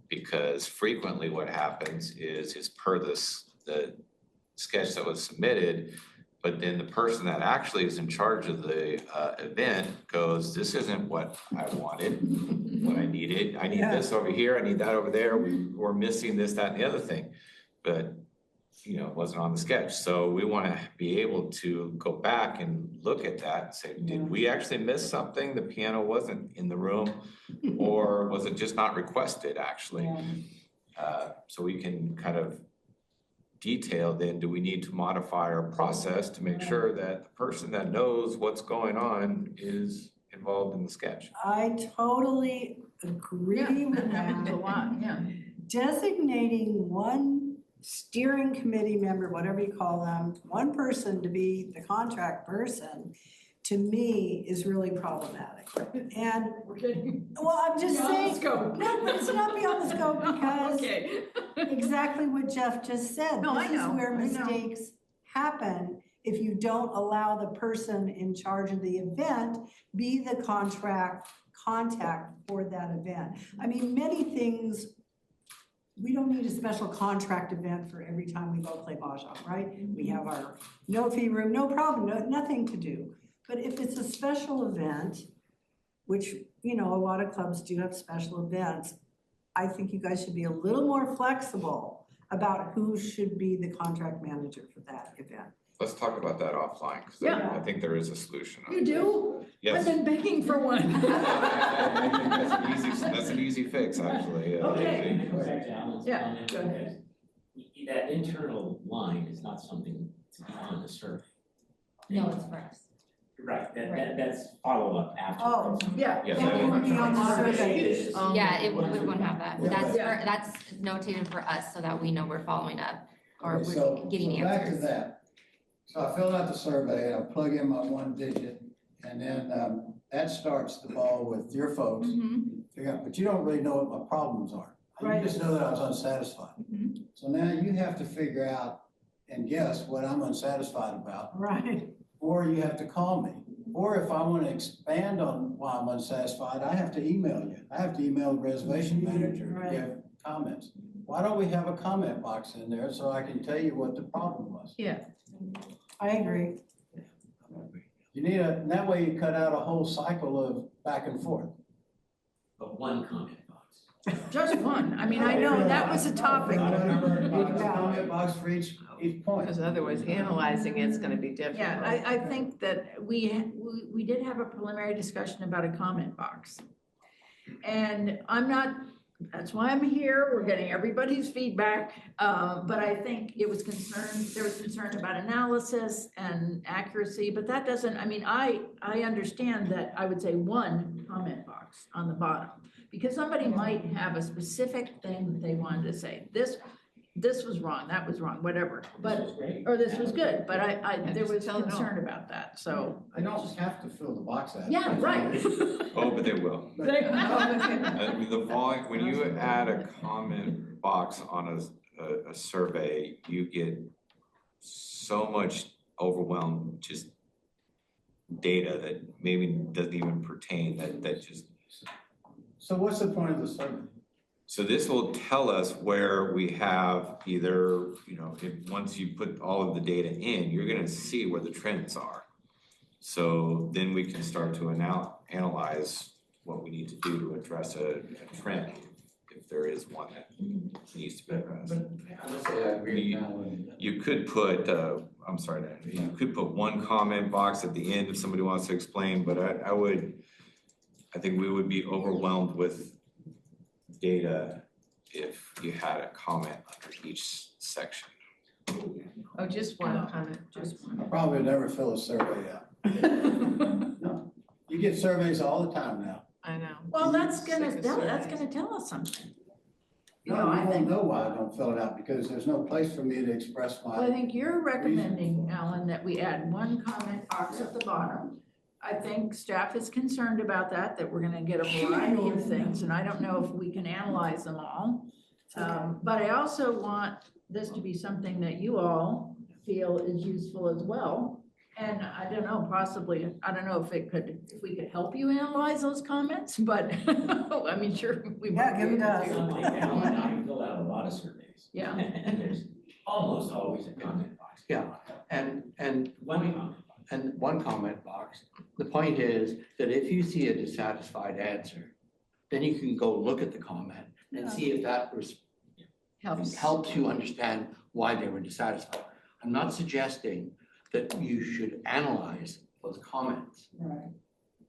Because frequently what happens is per the sketch that was submitted, but then the person that actually is in charge of the event goes, this isn't what I wanted, what I needed. I need this over here, I need that over there. We're missing this, that, and the other thing. But, it wasn't on the sketch. So we want to be able to go back and look at that and say, did we actually miss something? The piano wasn't in the room, or was it just not requested actually? So we can kind of detail then, do we need to modify our process to make sure that the person that knows what's going on is involved in the sketch? I totally agree with that happens a that. lot, yeah. Designating one steering committee member, whatever you call them, one person to be the contract person, to me is really problematic. And, well, I'm just saying, no, but it's not beyond the scope because exactly what Jeff just said. No, I know, This is where I know. mistakes happen if you don't allow the person in charge of the event be the contact for that event. I mean, many things we don't need a special contract event for every time we go play mahjong, right? We have our no fee room, no problem, nothing to do. But if it's a special event, which, you know, a lot of clubs do have special events, I think you guys should be a little more flexible about who should be the contract manager for that event. Let's talk about that offline, because Yeah. I think there is a solution. You do? I've Yes. been begging for one. I think that's an easy fix, actually. Okay. Can I go back to Alan's Yeah, comment? go ahead. Because that internal line is not something to be on the survey. No, it's for us. Right, that's follow-up after. Oh, Yeah. Yes, That I- would be on the survey. Yeah, it would, we won't have that. Yeah. That's notated for us so that we know we're following up or Okay, we're so getting back to answers. that. So I filled out the survey, I plug in my one digit, and then that starts the ball with your folks. Figure out, but you don't really know what my problems are. You just know that I was unsatisfied. So now you have to figure out and guess what I'm unsatisfied about, Right. or you have to call me. Or if I want to expand on why I'm unsatisfied, I have to email you. I have to email the reservation manager to give comments. Why don't we have a comment box in there so I can tell you what the problem was? Yeah. I agree. You need and that way you cut out a whole cycle of back and forth. But one comment box. Just one. I mean, I know that was a topic. Not a comment box for each point. Because otherwise analyzing it's gonna be difficult. Yeah, I think that we did have a preliminary discussion about a comment box. And that's why I'm here, we're getting everybody's feedback, but I think there was concern about analysis and accuracy, but that doesn't, I mean, I understand that I would say one comment box on the bottom, because somebody might have a specific thing that they wanted to say, this was wrong, that was wrong, whatever, but, or this was good, but there was concern about that, so. I don't have to fill the box out. Yeah, right. Oh, but they will. I mean, the volume, when you add a comment box on a survey, you get so much overwhelmed, just data that maybe doesn't even pertain, that just. So what's the point of the survey? So this will tell us where we have either, you know, once you put all of the data in, you're gonna see where the trends are. So then we can start to analyze what we need to do to address a trend, if there is one that needs to be addressed. You could put, I'm sorry, you could put one comment box at the end if somebody wants to explain, but I think we would be overwhelmed with data if you had a comment under each section. Oh, just one comment, just one. I probably never fill a survey out. No. You get surveys all the time now. I know. Well, that's gonna Sick of tell us something. You No, know, I you won't think, know why I don't fill it out, because there's no place for me to express well, I my, think you're recommending, Alan, that we add one comment box at the bottom. I think staff is concerned about that we're gonna get a variety of things, and I don't know if we can analyze them all. But I also want this to be something that you all feel is useful as well. And I don't know, possibly, I don't know if we could help you analyze those comments, but I mean, sure, we might be give it to us. able to. I fill out a lot of surveys. Yeah. And there's almost always a comment box. Yeah, and One comment. and one comment box. The point is that if you see a dissatisfied answer, then you can go look at the comment and see if that helps you understand why they were dissatisfied. I'm not suggesting that you should analyze those comments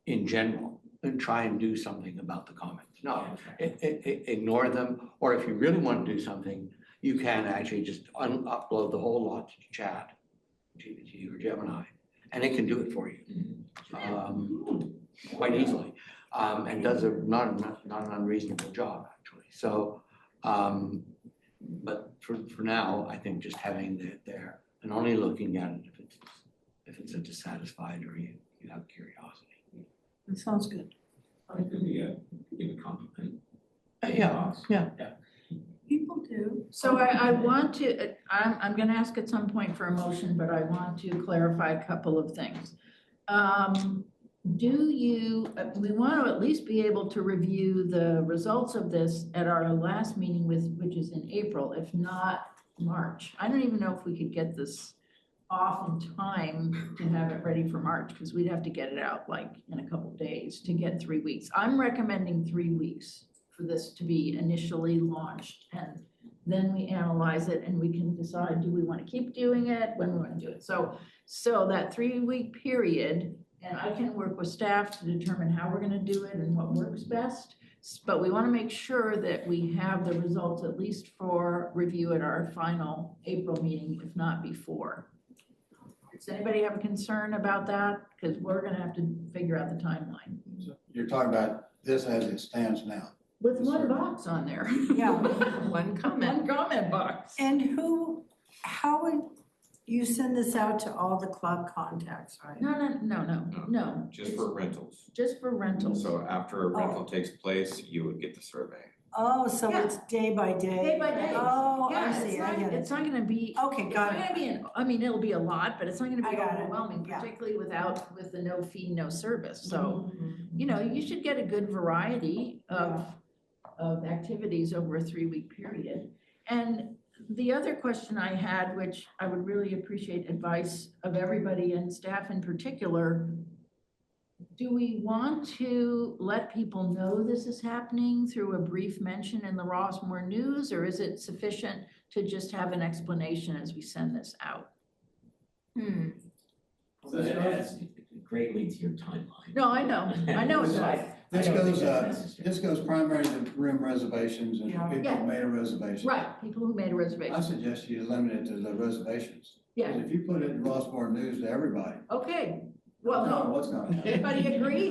in general and try and do something about the comments. No, ignore them, or if you really want to do something, you can actually just upload the whole lot to chat, GPT or Gemini, and it can do it for you quite easily, and does a not an unreasonable job, actually. So, but for now, I think just having it there and only looking at it if it's a dissatisfied or you have curiosity. That sounds good. I could give a compliment. Yeah. People do. So I want to, I'm gonna ask at some point for a motion, but I want to clarify a couple of things. we want to at least be able to review the results of this at our last meeting which is in April, if not March. I don't even know if we could get this off in time to have it ready for March, because we'd have to get it out like in a couple days to get 3 weeks. I'm recommending 3 weeks for this to be initially launched, and then we analyze it and we can decide, do we want to keep doing it, when we want to do it. So that 3-week period, and I can work with staff to determine how we're gonna do it and what works best. But we wanna make sure that we have the results at least for review at our final April meeting, if not before. Does anybody have a concern about that? Because we're gonna have to figure out the timeline. So you're talking about this as it stands now. With one box on there. Yeah. One comment. One comment box. And how would you send this out to all the club contacts, right? No. Just for rentals. Just for rentals. So after a rental takes place, you would get the survey. Oh, so Yeah. it's day by day? Day by day. Oh, Yeah, I see, I get it. It's not gonna be. Okay, It's got not it. gonna be, I mean, it'll be a lot, but it's not gonna I be got it, overwhelming, yeah. particularly with the no fee, no service. So, Mm-hmm. you know, you should get a good variety of activities over a 3-week period. And the other question I had, which I would really appreciate advice of everybody and staff in particular, do we want to let people know this is happening through a brief mention in the Rossmore News, or is it sufficient to just have an explanation as we send this out? So that adds greatly to your timeline. No, I know it does. This goes primarily to room reservations and Yeah. people who made a reservation. Right, people who made a I reservation. suggest you limit it to the reservations. Yeah, Because if you put it in Rossmore News to everybody, okay. I Well, don't know no, what's gonna happen. everybody agree?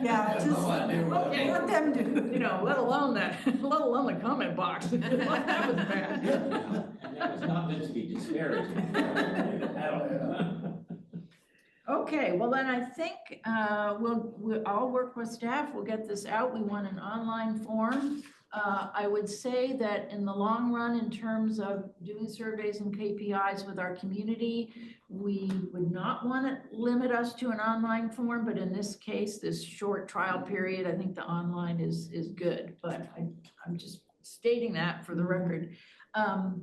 Yeah, just No idea what Okay. let them do. You know, let alone the comment box. That was bad. And that was not meant to be disparaging at all. Okay, well then I think I'll work with staff, we'll get this out, we want an online form. I would say that in the long run, in terms of doing surveys and KPIs with our community, we would not want to limit us to an online form, but in this case, this short trial period, I think the online is good, but I'm just stating that for the record.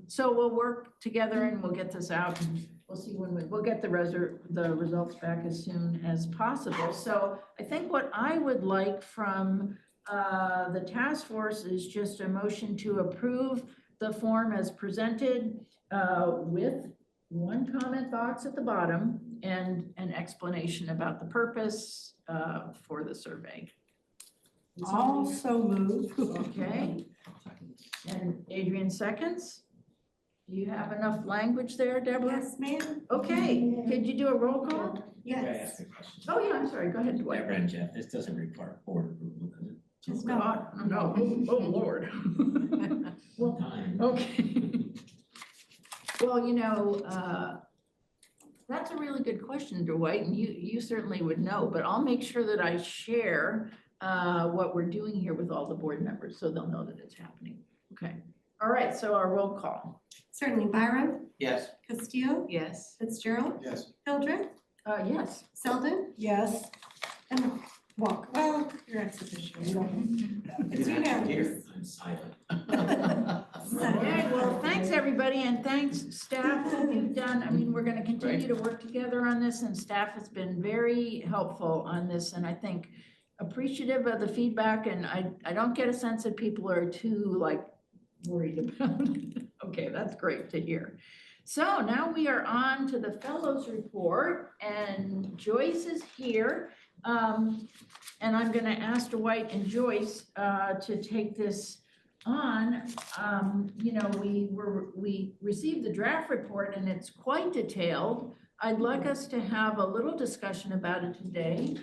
So we'll work together and we'll get this out, and we'll see when we'll get the results back as soon as possible. So I think what I would like from the task force is just a motion to approve the form as presented with one comment box at the bottom and an explanation about the purpose for the survey. Also move. Okay. And Adrian seconds. Do you have enough language there, Deborah? Yes, ma'am. Okay, could you do a roll call? May I Yes. ask a question? Oh, yeah, I'm sorry, go ahead, Dwight. Deborah and Jeff, this doesn't require board approval, does it? Oh, God, no, oh, Lord. Well, Time. okay. Well, you know, that's a really good question, Dwight, and you certainly would know, but I'll make sure that I share what we're doing here with all the board members, so they'll know that it's happening. Okay, all right, so our roll call. Certainly. Byram, Yes. Castillo, Yes. Fitzgerald, Yes. Hildreth, Yes. Selden, Yes. and Walker. Well, you're ex officio. It's unanimous. I'm silent. Okay, well, thanks, everybody, and thanks, staff, that you've done. I mean, we're gonna continue to work together on this, and staff has been very helpful on this, and I think appreciative of the feedback, and I don't get a sense that people are too, like, worried about it. Okay, that's great to hear. So now we are on to the fellows report, and Joyce is here. And I'm gonna ask Dwight and Joyce to take this on. You know, we received the draft report and it's quite detailed. I'd like us to have a little discussion about it today.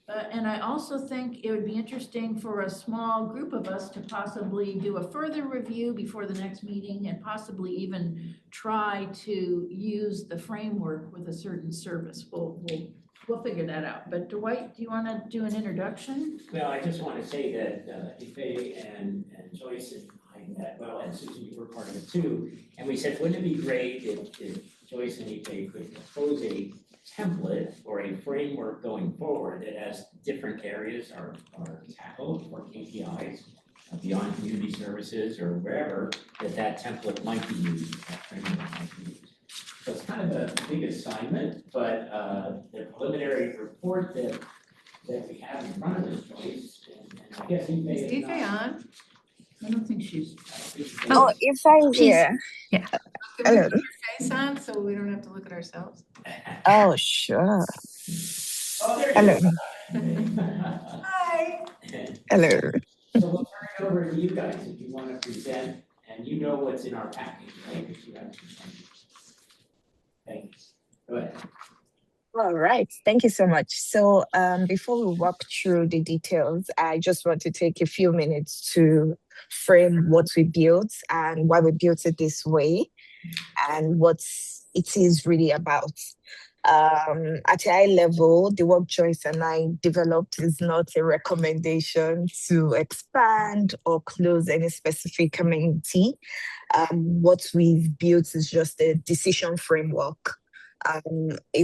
And I also think it would be interesting for a small group of us to possibly do a further review before the next meeting and possibly even try to use the framework with a certain service. We'll figure that out. But Dwight, do you want to do an introduction? Well, I just want to say that Ife and Joyce and I met, well, and Susan, you were part of it too. And we said, wouldn't it be great if Joyce and Ife could propose a template or a framework going forward that has different areas are tackled for KPIs beyond community services or wherever, that template might be used, that framework might be used. So it's kind of a big assignment, but the preliminary report that we have in front of us, Joyce, and I guess Ife Is is Ife not. on? I don't think she's. Oh, if I'm she's- here. yeah. Can we Hello. put your face on so we don't have to look at ourselves? Oh, sure. Oh, there Hello. you go. Hi. Hello. So we'll turn it over to you guys if you want to present, and you know what's in our package, right? Because you have presented. Thanks. Go ahead. All right. Thank you so much. So before we walk through the details, I just want to take a few minutes to frame what we built and why we built it this way and what it is really about. At a high level, the work Joyce and I developed is not a recommendation to expand or close any specific community. What we've built is just a decision framework, a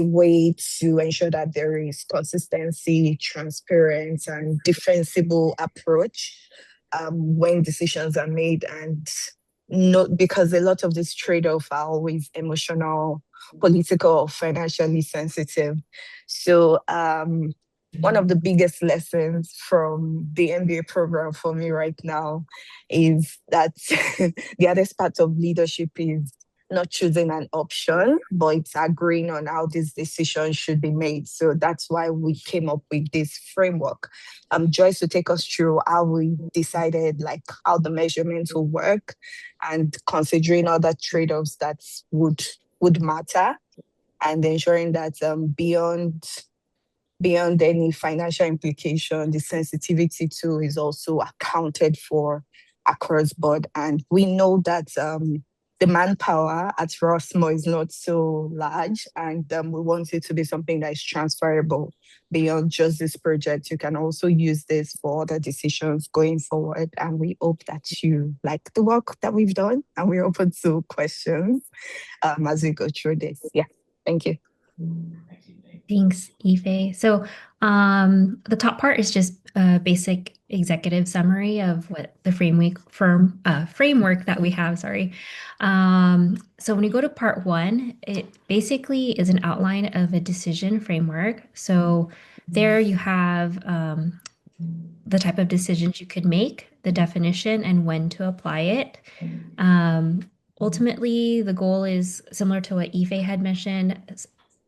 way to ensure that there is consistency, transparent, and defensible approach when decisions are made, and not because a lot of these trade-offs are always emotional, political, or financially sensitive. So one of the biggest lessons from the MBA program for me right now is that the hardest part of leadership is not choosing an option, but it's agreeing on how this decision should be made. So that's why we came up with this framework. Joyce will take us through how we decided like how the measurements will work and considering other trade-offs that would matter, and ensuring that beyond any financial implication, the sensitivity too is also accounted for across board. And we know that the manpower at Rosmo is not so large, and we want it to be something that is transferable beyond just this project. You can also use this for other decisions going forward, and we hope that you like the work that we've done, and we're open to questions as we go through this. Yeah, thank you. Thanks, Ife. So the top part is just a basic executive summary of what the framework that we have, sorry. So when you go to part one, it basically is an outline of a decision framework. So there you have the type of decisions you could make, the definition, and when to apply it. Ultimately, the goal is similar to what Ife had mentioned,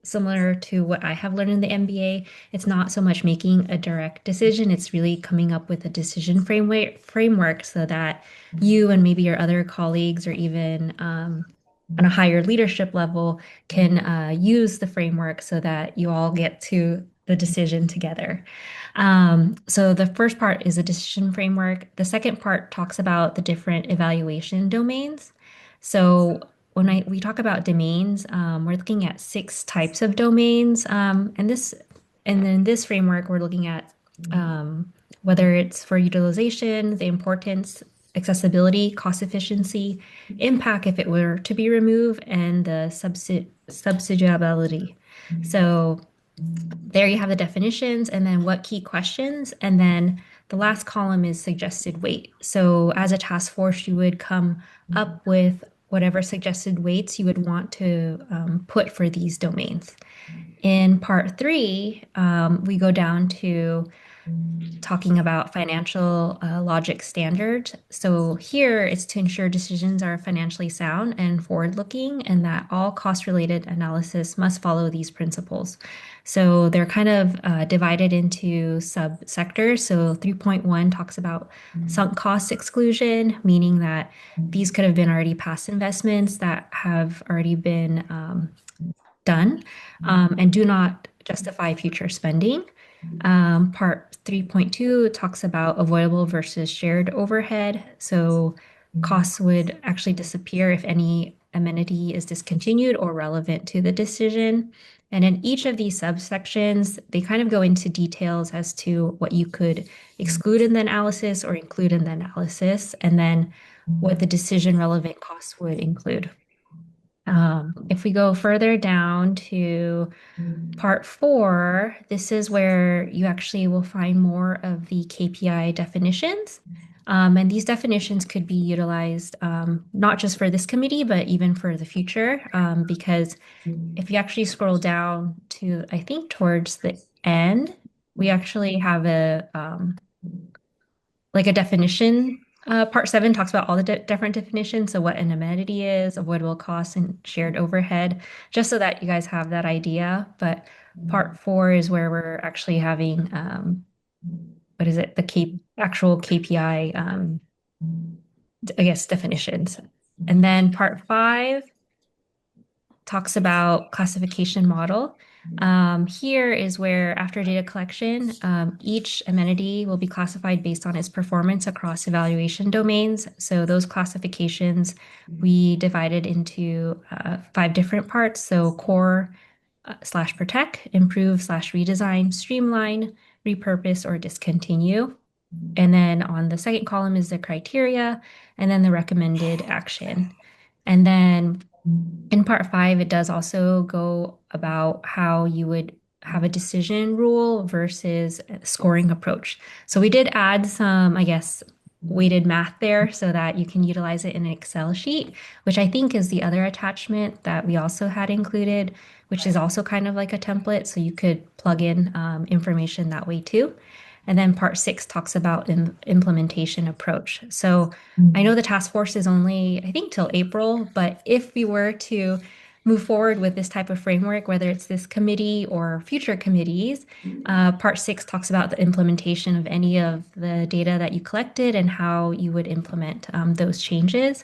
similar to what I have learned in the MBA. It's not so much making a direct decision, it's really coming up with a decision framework so that you and maybe your other colleagues or even on a higher leadership level can use the framework so that you all get to the decision together. So the first part is a decision framework. The second part talks about the different evaluation domains. So when we talk about domains, we're looking at 6 types of domains, and then this framework we're looking at whether it's for utilization, the importance, accessibility, cost efficiency, impact if it were to be removed, and the subsidiability. So there you have the definitions, and then what key questions, and then the last column is suggested weight. So as a task force, you would come up with whatever suggested weights you would want to put for these domains. In part 3, we go down to talking about financial logic standards. So here it's to ensure decisions are financially sound and forward-looking, and that all cost-related analysis must follow these principles. So they're kind of divided into subsectors. So 3.1 talks about sunk cost exclusion, meaning that these could have been already past investments that have already been done and do not justify future spending. Part 3.2 talks about avoidable versus shared overhead. So costs would actually disappear if any amenity is discontinued or relevant to the decision. And in each of these subsections, they kind of go into details as to what you could exclude in the analysis or include in the analysis, and then what the decision relevant costs would include. If we go further down to part 4, this is where you actually will find more of the KPI definitions. And these definitions could be utilized not just for this committee, but even for the future. Because if you actually scroll down to, I think, towards the end, we actually have a like a definition. Part 7 talks about all the different definitions. So what an amenity is, avoidable costs, and shared overhead, just so that you guys have that idea. But part 4 is where we're actually having, what is it? The actual KPI, I guess, definitions. And then part 5 talks about classification model. Here is where, after data collection, each amenity will be classified based on its performance across evaluation domains. So those classifications we divided into 5 different parts. So core / protect, improve / redesign, streamline, repurpose, or discontinue. And then on the second column is the criteria, and then the recommended action. And then in part 5, it does also go about how you would have a decision rule versus a scoring approach. So we did add some, I guess, weighted math there so that you can utilize it in an Excel sheet, which I think is the other attachment that we also had included, which is also kind of like a template. So you could plug in information that way too. And then part 6 talks about implementation approach. So I know the task force is only, I think, till April, but if we were to move forward with this type of framework, whether it's this committee or future committees, part 6 talks about the implementation of any of the data that you collected and how you would implement those changes.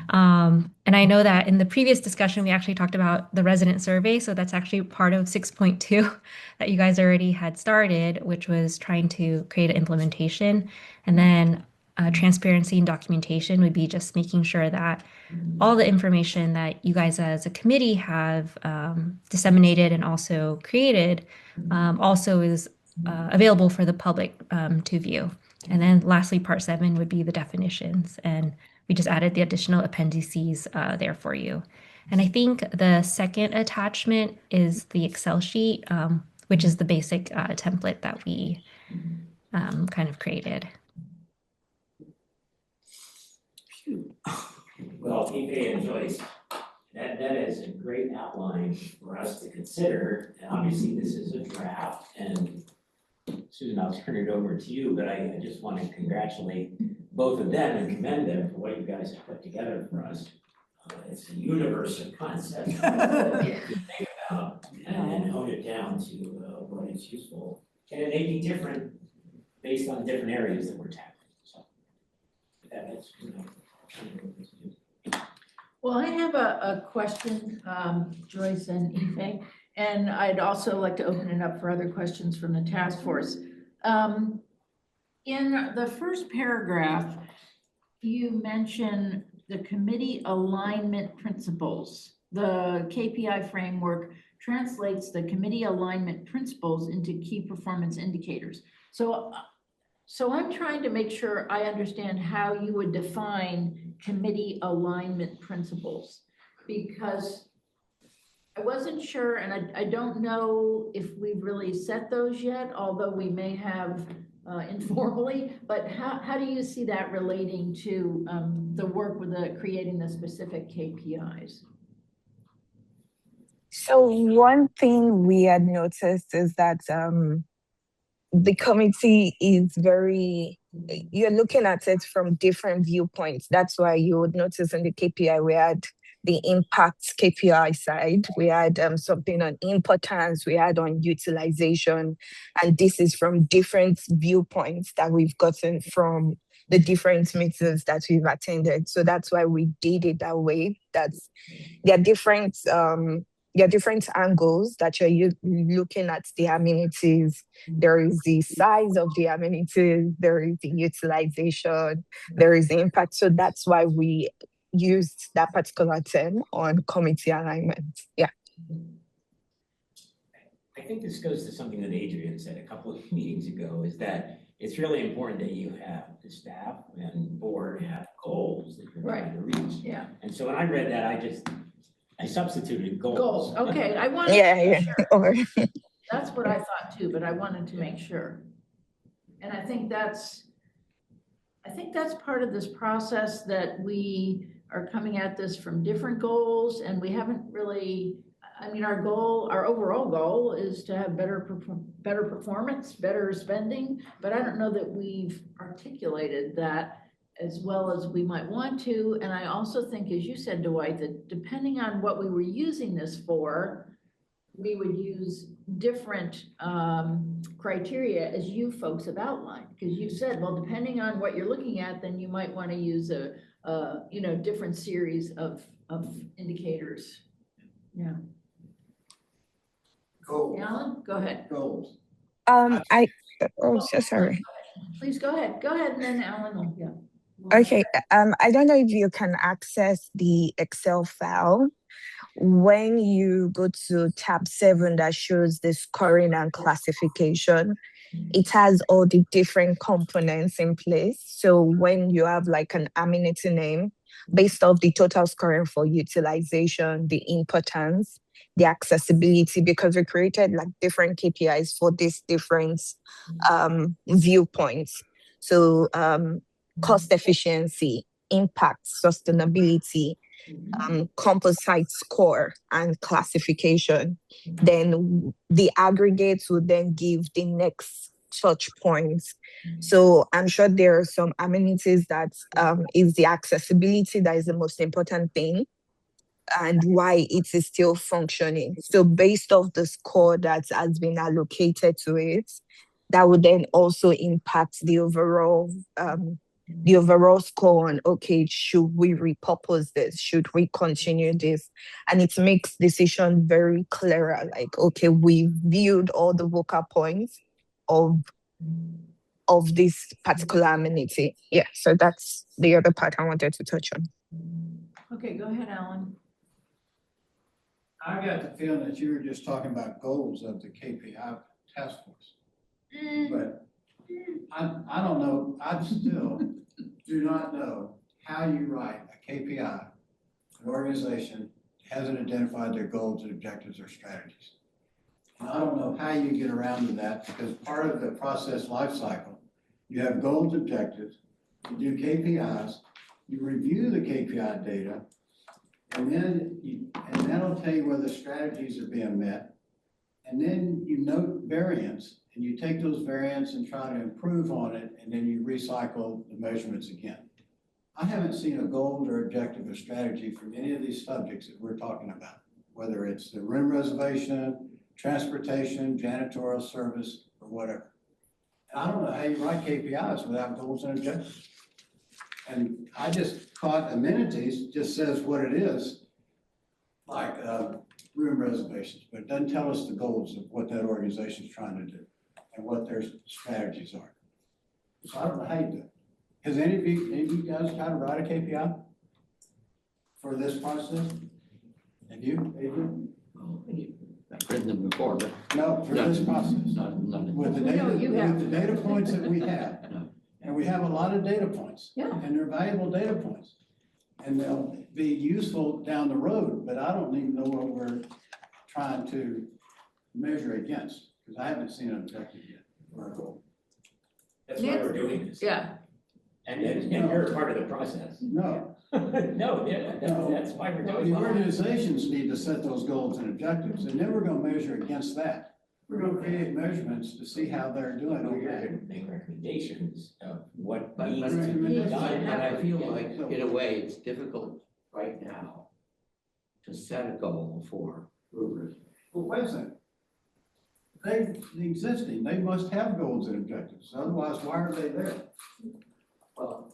And I know that in the previous discussion, we actually talked about the resident survey. So that's actually part of 6.2 that you guys already had started, which was trying to create an implementation. And then transparency and documentation would be just making sure that all the information that you guys as a committee have disseminated and also created also is available for the public to view. And then lastly, part 7 would be the definitions. And we just added the additional appendices there for you. And I think the second attachment is the Excel sheet, which is the basic template that we kind of created. Well, Ipe and Joyce, that is a great outline for us to consider. And obviously, this is a draft, and Susan, I'll turn it over to you, but I just want to congratulate both of them and commend them for what you guys have put together for us. It's a universe of concepts to think about and hone it down to what is useful. And it may be different based on different areas that we're tackling. So that's, Well, I have a question, Joyce and Ife, and I'd also like to open it up for other questions from the task force. In the first paragraph, you mention the committee alignment principles. The KPI framework translates the committee alignment principles into key performance indicators. So I'm trying to make sure I understand how you would define committee alignment principles, because I wasn't sure, and I don't know if we've really set those yet, although we may have informally, but how do you see that relating to the work with creating the specific KPIs? So one thing we had noticed is that the committee is you're looking at it from different viewpoints. That's why you would notice in the KPI, we had the impact KPI side, we had something on importance, we had on utilization, and this is from different viewpoints that we've gotten from the different meetings that we've attended. So that's why we did it that way. There are different angles that you're looking at the amenities. There is the size of the amenities, there is the utilization, there is the impact. So that's why we used that particular term on committee alignment. Yeah. I think this goes to something that Adrian said a couple of meetings ago, is that it's really important that you have the staff and board have goals that you're trying to reach. Yeah. And so when I read that, I substituted Goals, goals. okay, I wanted to Yeah, make yeah. sure. Over. That's what I thought too, but I wanted to make sure. And I think that's part of this process, that we are coming at this from different goals, and we haven't really, I mean, our overall goal is to have better performance, better spending, but I don't know that we've articulated that as well as we might want to. And I also think, as you said, Dwight, that depending on what we were using this for, we would use different criteria, as you folks have outlined, because you said, well, depending on what you're looking at, then you might want to use a different series of indicators. Yeah. Goals. Alan, go ahead. Goals. So sorry. Please go ahead. Go ahead, and then Alan will, yeah. Okay, I don't know if you can access the Excel file. When you go to tab 7 that shows the scoring and classification, it has all the different components in place. So when you have like an amenity name, based off the total scoring for utilization, the importance, the accessibility, because we created like different KPIs for these different viewpoints. So cost efficiency, impact, sustainability, composite score, and classification. Then the aggregates will then give the next touch points. So I'm sure there are some amenities that is the accessibility that is the most important thing, and why it is still functioning. So based off the score that has been allocated to it, that would then also impact the overall score on, okay, should we repurpose this? Should we continue this? And it makes decision very clearer, like, okay, we viewed all the vocal points of this particular amenity. Yeah, so that's the other part I wanted to touch on. Okay, go ahead, Alan. I got the feeling that you were just talking about goals of the KPI task force. But I don't know, I still do not know how you write a KPI, an organization hasn't identified their goals and objectives or strategies. And I don't know how you get around to that, because part of the process life cycle, you have goals, objectives, you do KPIs, you review the KPI data, and then that'll tell you whether strategies are being met. And then you note variance, and you take those variants and try to improve on it, and then you recycle the measurements again. I haven't seen a goal or objective or strategy for any of these subjects that we're talking about, whether it's the room reservation, transportation, janitorial service, or whatever. And I don't know how you write KPIs without goals and objectives. And I just caught amenities, just says what it is, like room reservations, but it doesn't tell us the goals of what that organization is trying to do and what their strategies are. So I don't know how you do it. Has any of you guys tried to write a KPI for this process? Have you, Adrian? I've written them before, but. No, for this process. Not. With the data points that we have. No. And we have a lot of data points. Yeah. And they're valuable data points. And they'll be useful down the road, but I don't even know what we're trying to measure against, because I haven't seen an objective yet or a goal. That's why we're doing this. Yeah. And you're a part of the process. No. No, yeah, that's why we're doing The it. organizations need to set those goals and objectives, and then we're gonna measure against that. We're gonna create measurements to see how they're doing We're on going that. to make recommendations of what But needs to be but done. I feel like, in a way, it's difficult right now to set a goal for Rubers. Well, wait a second. They must have goals and objectives, otherwise why are they there? Well,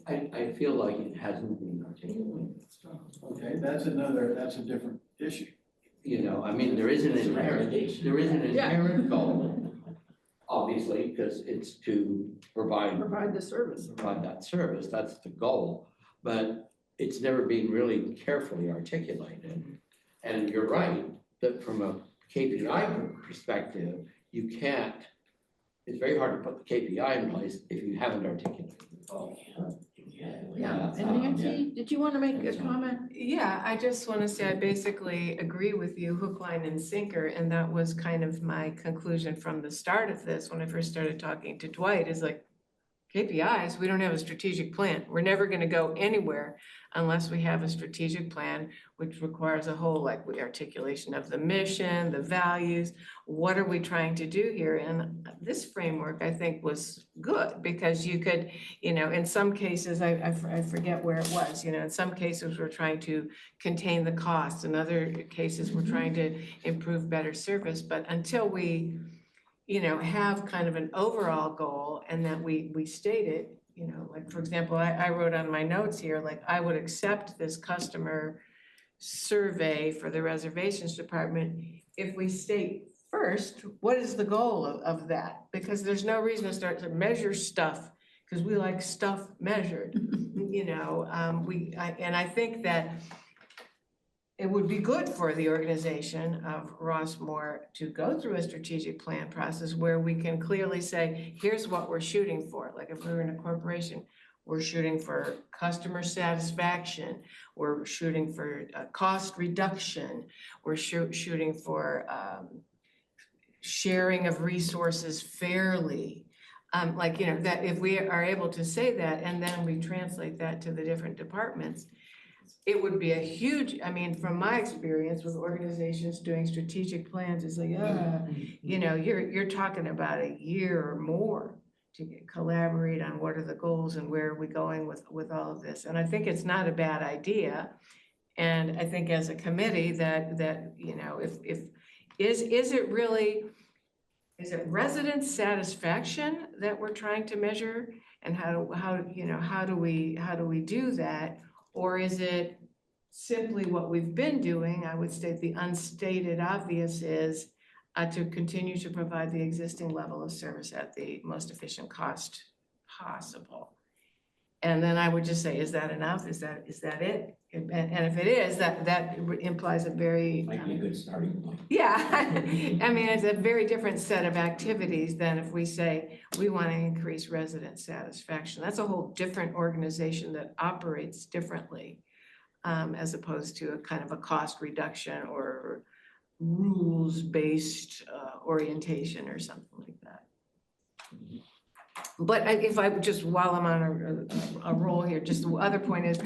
I feel like it hasn't been articulated. Okay, that's a different issue. You know, I mean, there is an inherent goal, obviously, because it's to provide the service. provide that service, that's the goal. But it's never been really carefully articulated. And you're right, that from a KPI perspective, you can't, it's very hard to put the KPI in place if you haven't articulated the goal. Yeah, Yeah, and Nancy, did you want to make a comment? Yeah, I just want to say I basically agree with you hook, line, and sinker, and that was kind of my conclusion from the start of this, when I first started talking to Dwight, is like, KPIs, we don't have a strategic plan. We're never gonna go anywhere unless we have a strategic plan, which requires a whole articulation of the mission, the values. What are we trying to do here? And this framework, I think, was good because you could, in some cases, I forget where it was, in some cases, we're trying to contain the costs. In other cases, we're trying to improve better service. But until we have kind of an overall goal and that we state it, like, for example, I wrote on my notes here, like, I would accept this customer survey for the reservations department if we state first, what is the goal of that? Because there's no reason to start to measure stuff, because we like stuff measured, and I think that it would be good for the organization of Rossmore to go through a strategic plan process where we can clearly say, here's what we're shooting for. Like if we were in a corporation, we're shooting for customer satisfaction. We're shooting for cost reduction. We're shooting for sharing of resources fairly. That if we are able to say that and then we translate that to the different departments, it would be a huge, from my experience with organizations doing strategic plans, it's like, you're talking about a year or more to collaborate on what are the goals and where are we going with all of this. And I think it's not a bad idea. And I think as a committee that is it resident satisfaction that we're trying to measure? And how do we do that? Or is it simply what we've been doing? I would state the unstated obvious is to continue to provide the existing level of service at the most efficient cost possible. And then I would just say, is that enough? Is that it? And if it is, that implies a very Might be a good starting point. yeah, it's a very different set of activities than if we say we want to increase resident satisfaction. That's a whole different organization that operates differently, as opposed to a kind of a cost reduction or rules-based orientation or something like that. But if I just, while I'm on a roll here, just the other point is,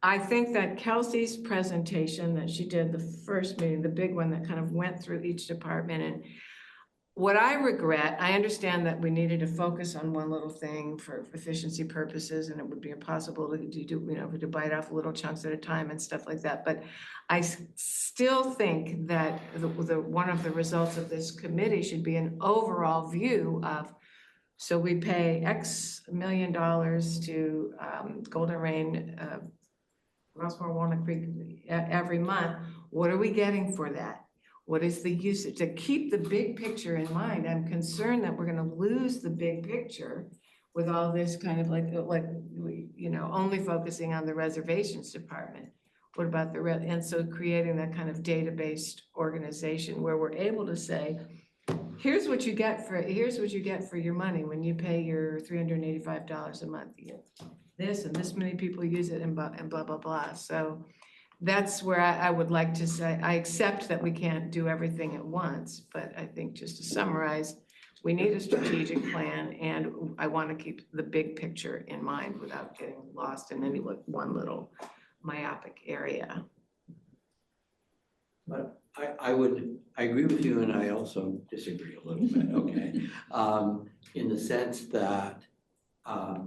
I think that Kelsey's presentation that she did the first meeting, the big one that kind of went through each department, and what I regret, I understand that we needed to focus on one little thing for efficiency purposes, and it would be impossible to do, to bite off little chunks at a time and stuff like that. But I still think that one of the results of this committee should be an overall view of, so we pay X $1 million to Golden Rain, Rossmore, Walnut Creek every month. What are we getting for that? What is the usage? To keep the big picture in mind, I'm concerned that we're going to lose the big picture with all this kind of only focusing on the reservations department. What about and so creating that kind of data-based organization where we're able to say, here's what you get for your money when you pay your $385 a month. You get this and this many people use it and blah, blah, blah. So that's where I would like to say, I accept that we can't do everything at once, but I think just to summarize, we need a strategic plan and I want to keep the big picture in mind without getting lost in any one little myopic area. But I agree with you, and I also disagree a little bit, okay? In the sense that I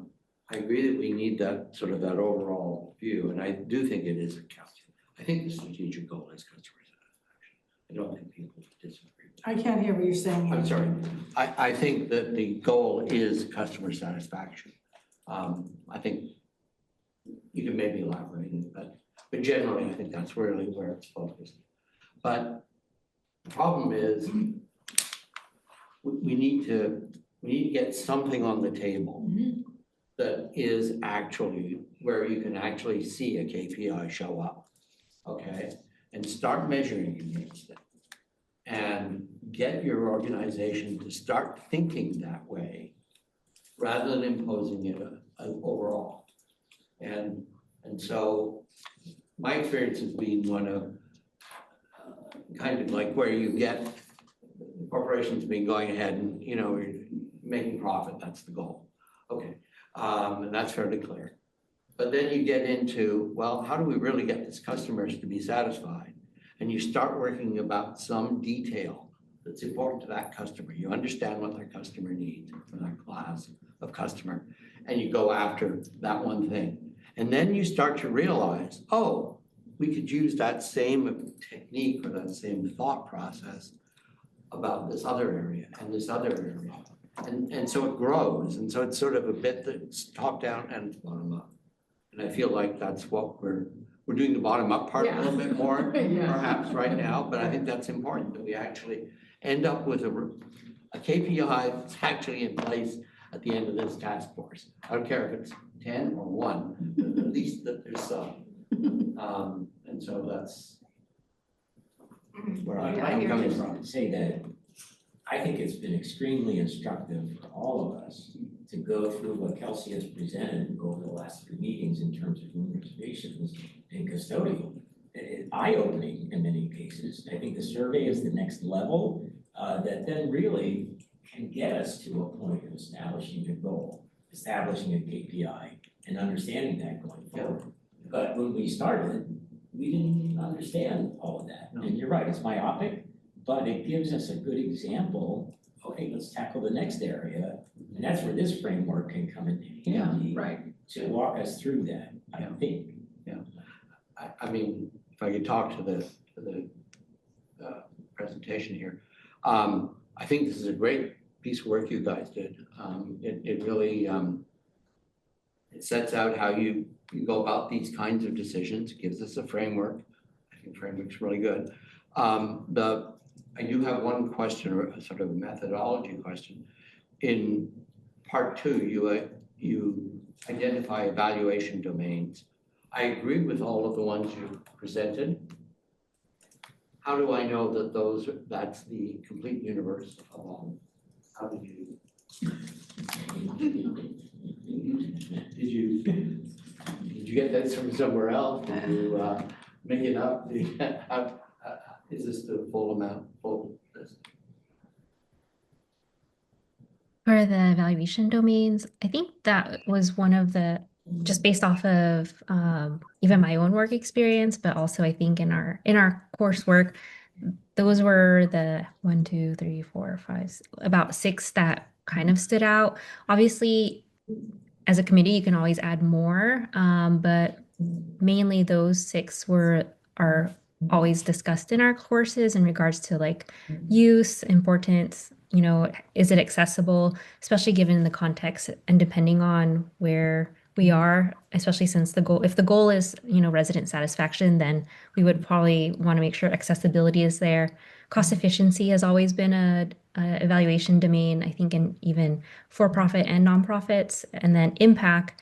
agree that we need that overall view, and I do think it is a calculation. I think the strategic goal is customer satisfaction. I don't think people disagree with that. I can't hear what you're saying. I'm sorry. I think that the goal is customer satisfaction. I think you can maybe elaborate, but generally I think that's really where it's focused. But the problem is we need to get something on the table that is actually where you can actually see a KPI show up, okay? And start measuring against it and get your organization to start thinking that way rather than imposing it overall. And so my experience has been one of kind of like where you get corporations been going ahead and, you know, making profit, that's the goal. Okay, and that's fairly clear. But then you get into, well, how do we really get these customers to be satisfied? And you start working about some detail that's important to that customer. You understand what their customer needs for that class of customer, and you go after that one thing. And then you start to realize, oh, we could use that same technique or that same thought process about this other area and this other area. And so it grows. And so it's sort of a bit that's top down and bottom up. And I feel like that's what we're doing, the bottom up part a little bit more perhaps right now, but I think that's important that we actually end up with a KPI that's actually in place at the end of this task force. I don't care if it's 10 or 1, but at least that there's some. And so that's where I'm coming from. Say that I think it's been extremely instructive for all of us to go through what Kelsey has presented over the last 3 meetings in terms of room reservations and custodial. Eye-opening in many cases. I think the survey is the next level that then really can get us to a point of establishing a goal, establishing a KPI, and understanding that going forward. But when we started, we didn't understand all of that. No. And you're right, it's myopic, but it gives us a good example. Okay, let's tackle the next area. And that's where this framework can come in handy to walk us through that, I think. Yeah. I mean, if I could talk to the presentation here, I think this is a great piece of work you guys did. It really, it sets out how you go about these kinds of decisions, gives us a framework. I think framework's really good. I do have one question, or a sort of methodology question. In part 2, you identify evaluation domains. I agree with all of the ones you presented. How do I know that that's the complete universe of all? How did you? Did you get that from somewhere else? Did you make it up? Is this the full amount? For the evaluation domains, I think that was one of the, just based off of even my own work experience, but also I think in our coursework, those were the 1, 2, 3, 4, 5, about 6 that kind of stood out. Obviously, as a committee, you can always add more, but mainly those 6 are always discussed in our courses in regards to like use, importance, you know, is it accessible, especially given the context and depending on where we are, especially since if the goal is, you know, resident satisfaction, then we would probably want to make sure accessibility is there. Cost efficiency has always been a evaluation domain, I think, in even for-profit and nonprofits, and then impact,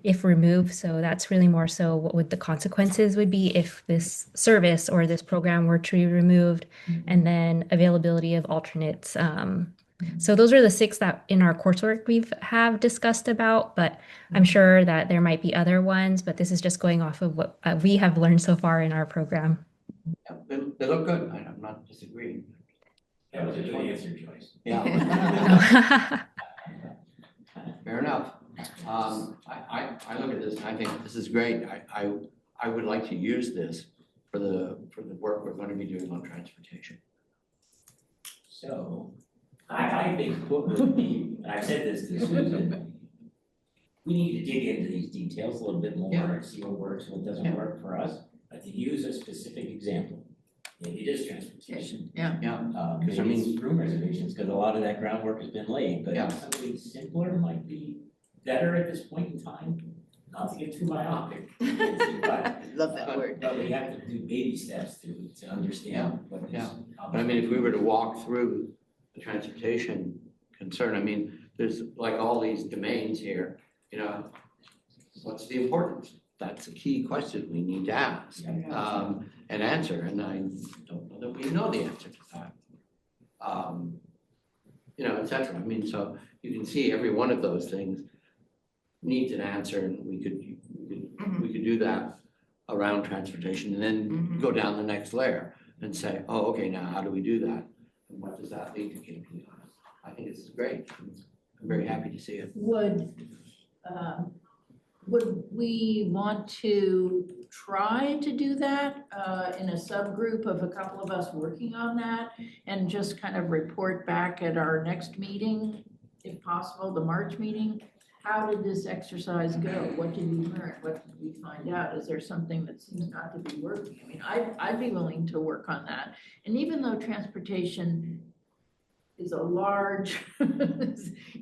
if removed. So that's really more so what would the consequences would be if this service or this program were to be removed, and then availability of alternates. So those are the 6 that in our coursework have discussed about, but I'm sure that there might be other ones, but this is just going off of what we have learned so far in our program. Yeah, they look good. I'm not disagreeing. That was a good answer, Joyce. Yeah. Fair enough. I look at this and I think this is great. I would like to use this for the work we're going to be doing on transportation. So I think what would be, and I've said this to Susan, we need to dig into these details a little bit more and see what works, what doesn't work for us, but to use a specific example. Maybe it is transportation. Maybe it's room reservations, because a lot of that groundwork has been laid, but something simpler might be better at this point in time. Not to get too myopic. Love that word. But we have to do baby steps to understand what is. But I mean, if we were to walk through the transportation concern, I mean, there's like all these domains here, you know, what's the importance? That's a key question we need to ask and answer, and I don't know that we know the answer to that. You know, et cetera. I mean, so you can see every one of those things needs an answer, and we could do that around transportation, and then go down the next layer and say, oh, okay, now how do we do that? And what does that lead to KPIs? I think this is great. I'm very happy to see it. Would we want to try to do that in a subgroup of a couple of us working on that and just kind of report back at our next meeting, if possible, the March meeting? How did this exercise go? What did we learn? What did we find out? Is there something that seems not to be working? I mean, I'd be willing to work on that. And even though transportation is a large,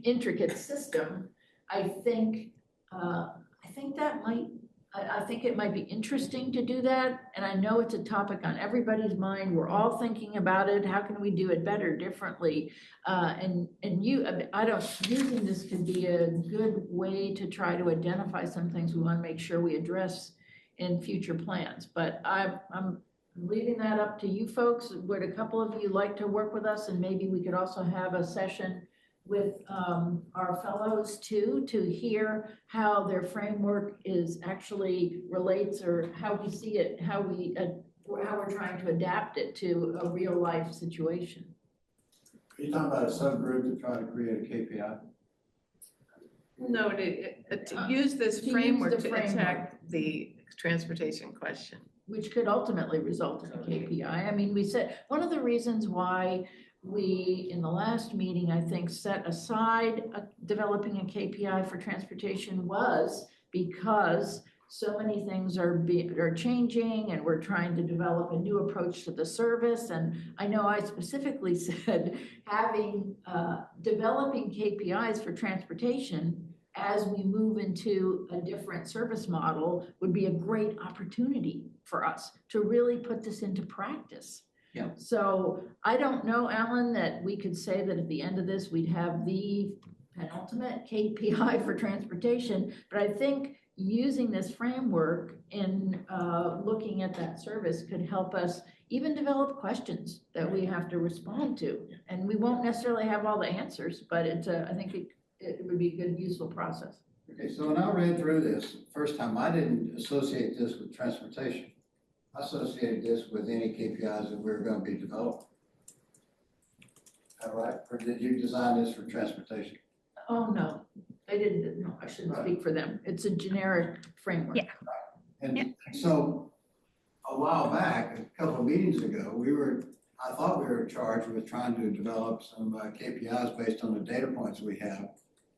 intricate system, I think it might be interesting to do that. And I know it's a topic on everybody's mind. We're all thinking about it. How can we do it better, differently? Using this could be a good way to try to identify some things we want to make sure we address in future plans. But I'm leaving that up to you folks. Would a couple of you like to work with us? And maybe we could also have a session with our fellows too, to hear how their framework is actually relates, or how we see it, how we're trying to adapt it to a real life situation. Are you talking about a subgroup to try to create a KPI? No, to use this framework to attack the transportation question. Which could ultimately result in a KPI. I mean, we said, one of the reasons why we, in the last meeting, I think, set aside developing a KPI for transportation was because so many things are changing, and we're trying to develop a new approach to the service. And I know I specifically said developing KPIs for transportation as we move into a different service model would be a great opportunity for us to really put this into practice. Yeah. So I don't know, Alan, that we could say that at the end of this, we'd have the penultimate KPI for transportation, but I think using this framework in looking at that service could help us even develop questions that we have to respond to. And we won't necessarily have all the answers, but I think it would be a good, useful process. Okay, so when I read through this first time, I didn't associate this with transportation. I associated this with any KPIs that we were going to be developing. All right, or did you design this for transportation? Oh, no, they didn't. No, I shouldn't speak for them. It's a generic framework. Yeah. And so a while back, a couple of meetings ago, I thought we were charged with trying to develop some KPIs based on the data points we have.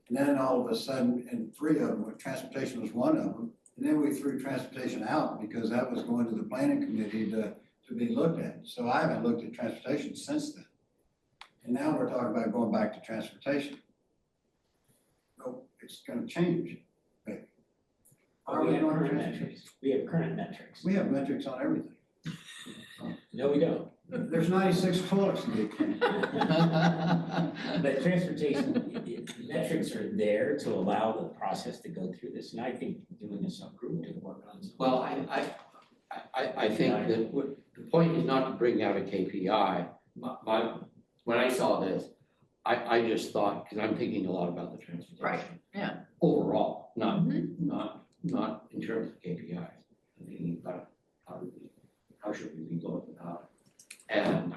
And then all of a sudden, and 3 of them, transportation was one of them. And then we threw transportation out because that was going to the planning committee to be looked at. So I haven't looked at transportation since then. And now we're talking about going back to transportation. So it's going to change. We have current metrics. We have current metrics. We have metrics on everything. No, we don't. There's 96 toilets in the But transportation, metrics are there to allow the process to go through this, and I think doing a subgroup to work on. Well, I think that the point is not to bring out a KPI. When I saw this, I just thought, because I'm thinking a lot about the transportation. Right, yeah. Overall, not in terms of KPIs. I'm thinking about how should we be going about it. And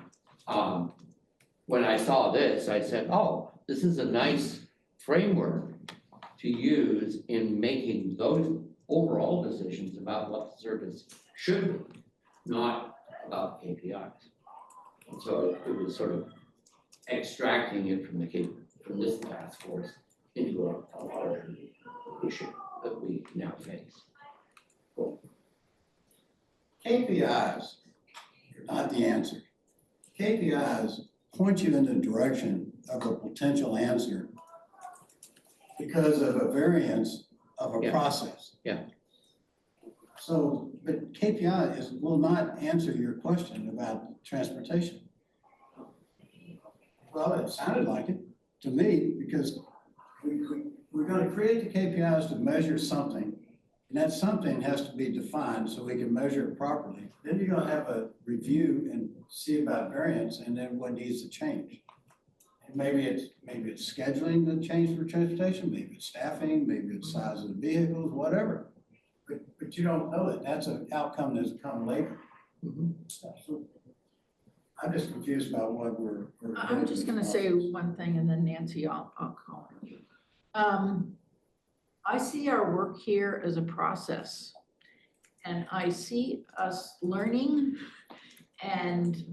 when I saw this, I said, oh, this is a nice framework to use in making those overall decisions about what the service should be, not about KPIs. And so it was sort of extracting it from this task force into a larger issue that we now face. Cool. KPIs are not the answer. KPIs point you in the direction of a potential answer because of a variance of a process. Yeah. So, but KPI will not answer your question about transportation. Well, it sounded like it to me, because we're going to create the KPIs to measure something, and that something has to be defined so we can measure it properly. Then you're going to have a review and see about variance and then what needs to change. And maybe it's scheduling the change for transportation, maybe it's staffing, maybe it's size of the vehicles, whatever. But you don't know that. That's an outcome that's come later. So I'm just confused about what we're. I'm just gonna say one thing and then Nancy, I'll call her. I see our work here as a process. And I see us learning and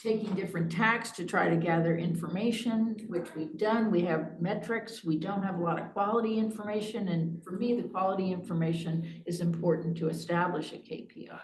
taking different tacks to try to gather information, which we've done. We have metrics. We don't have a lot of quality information. And for me, the quality information is important to establish a KPI.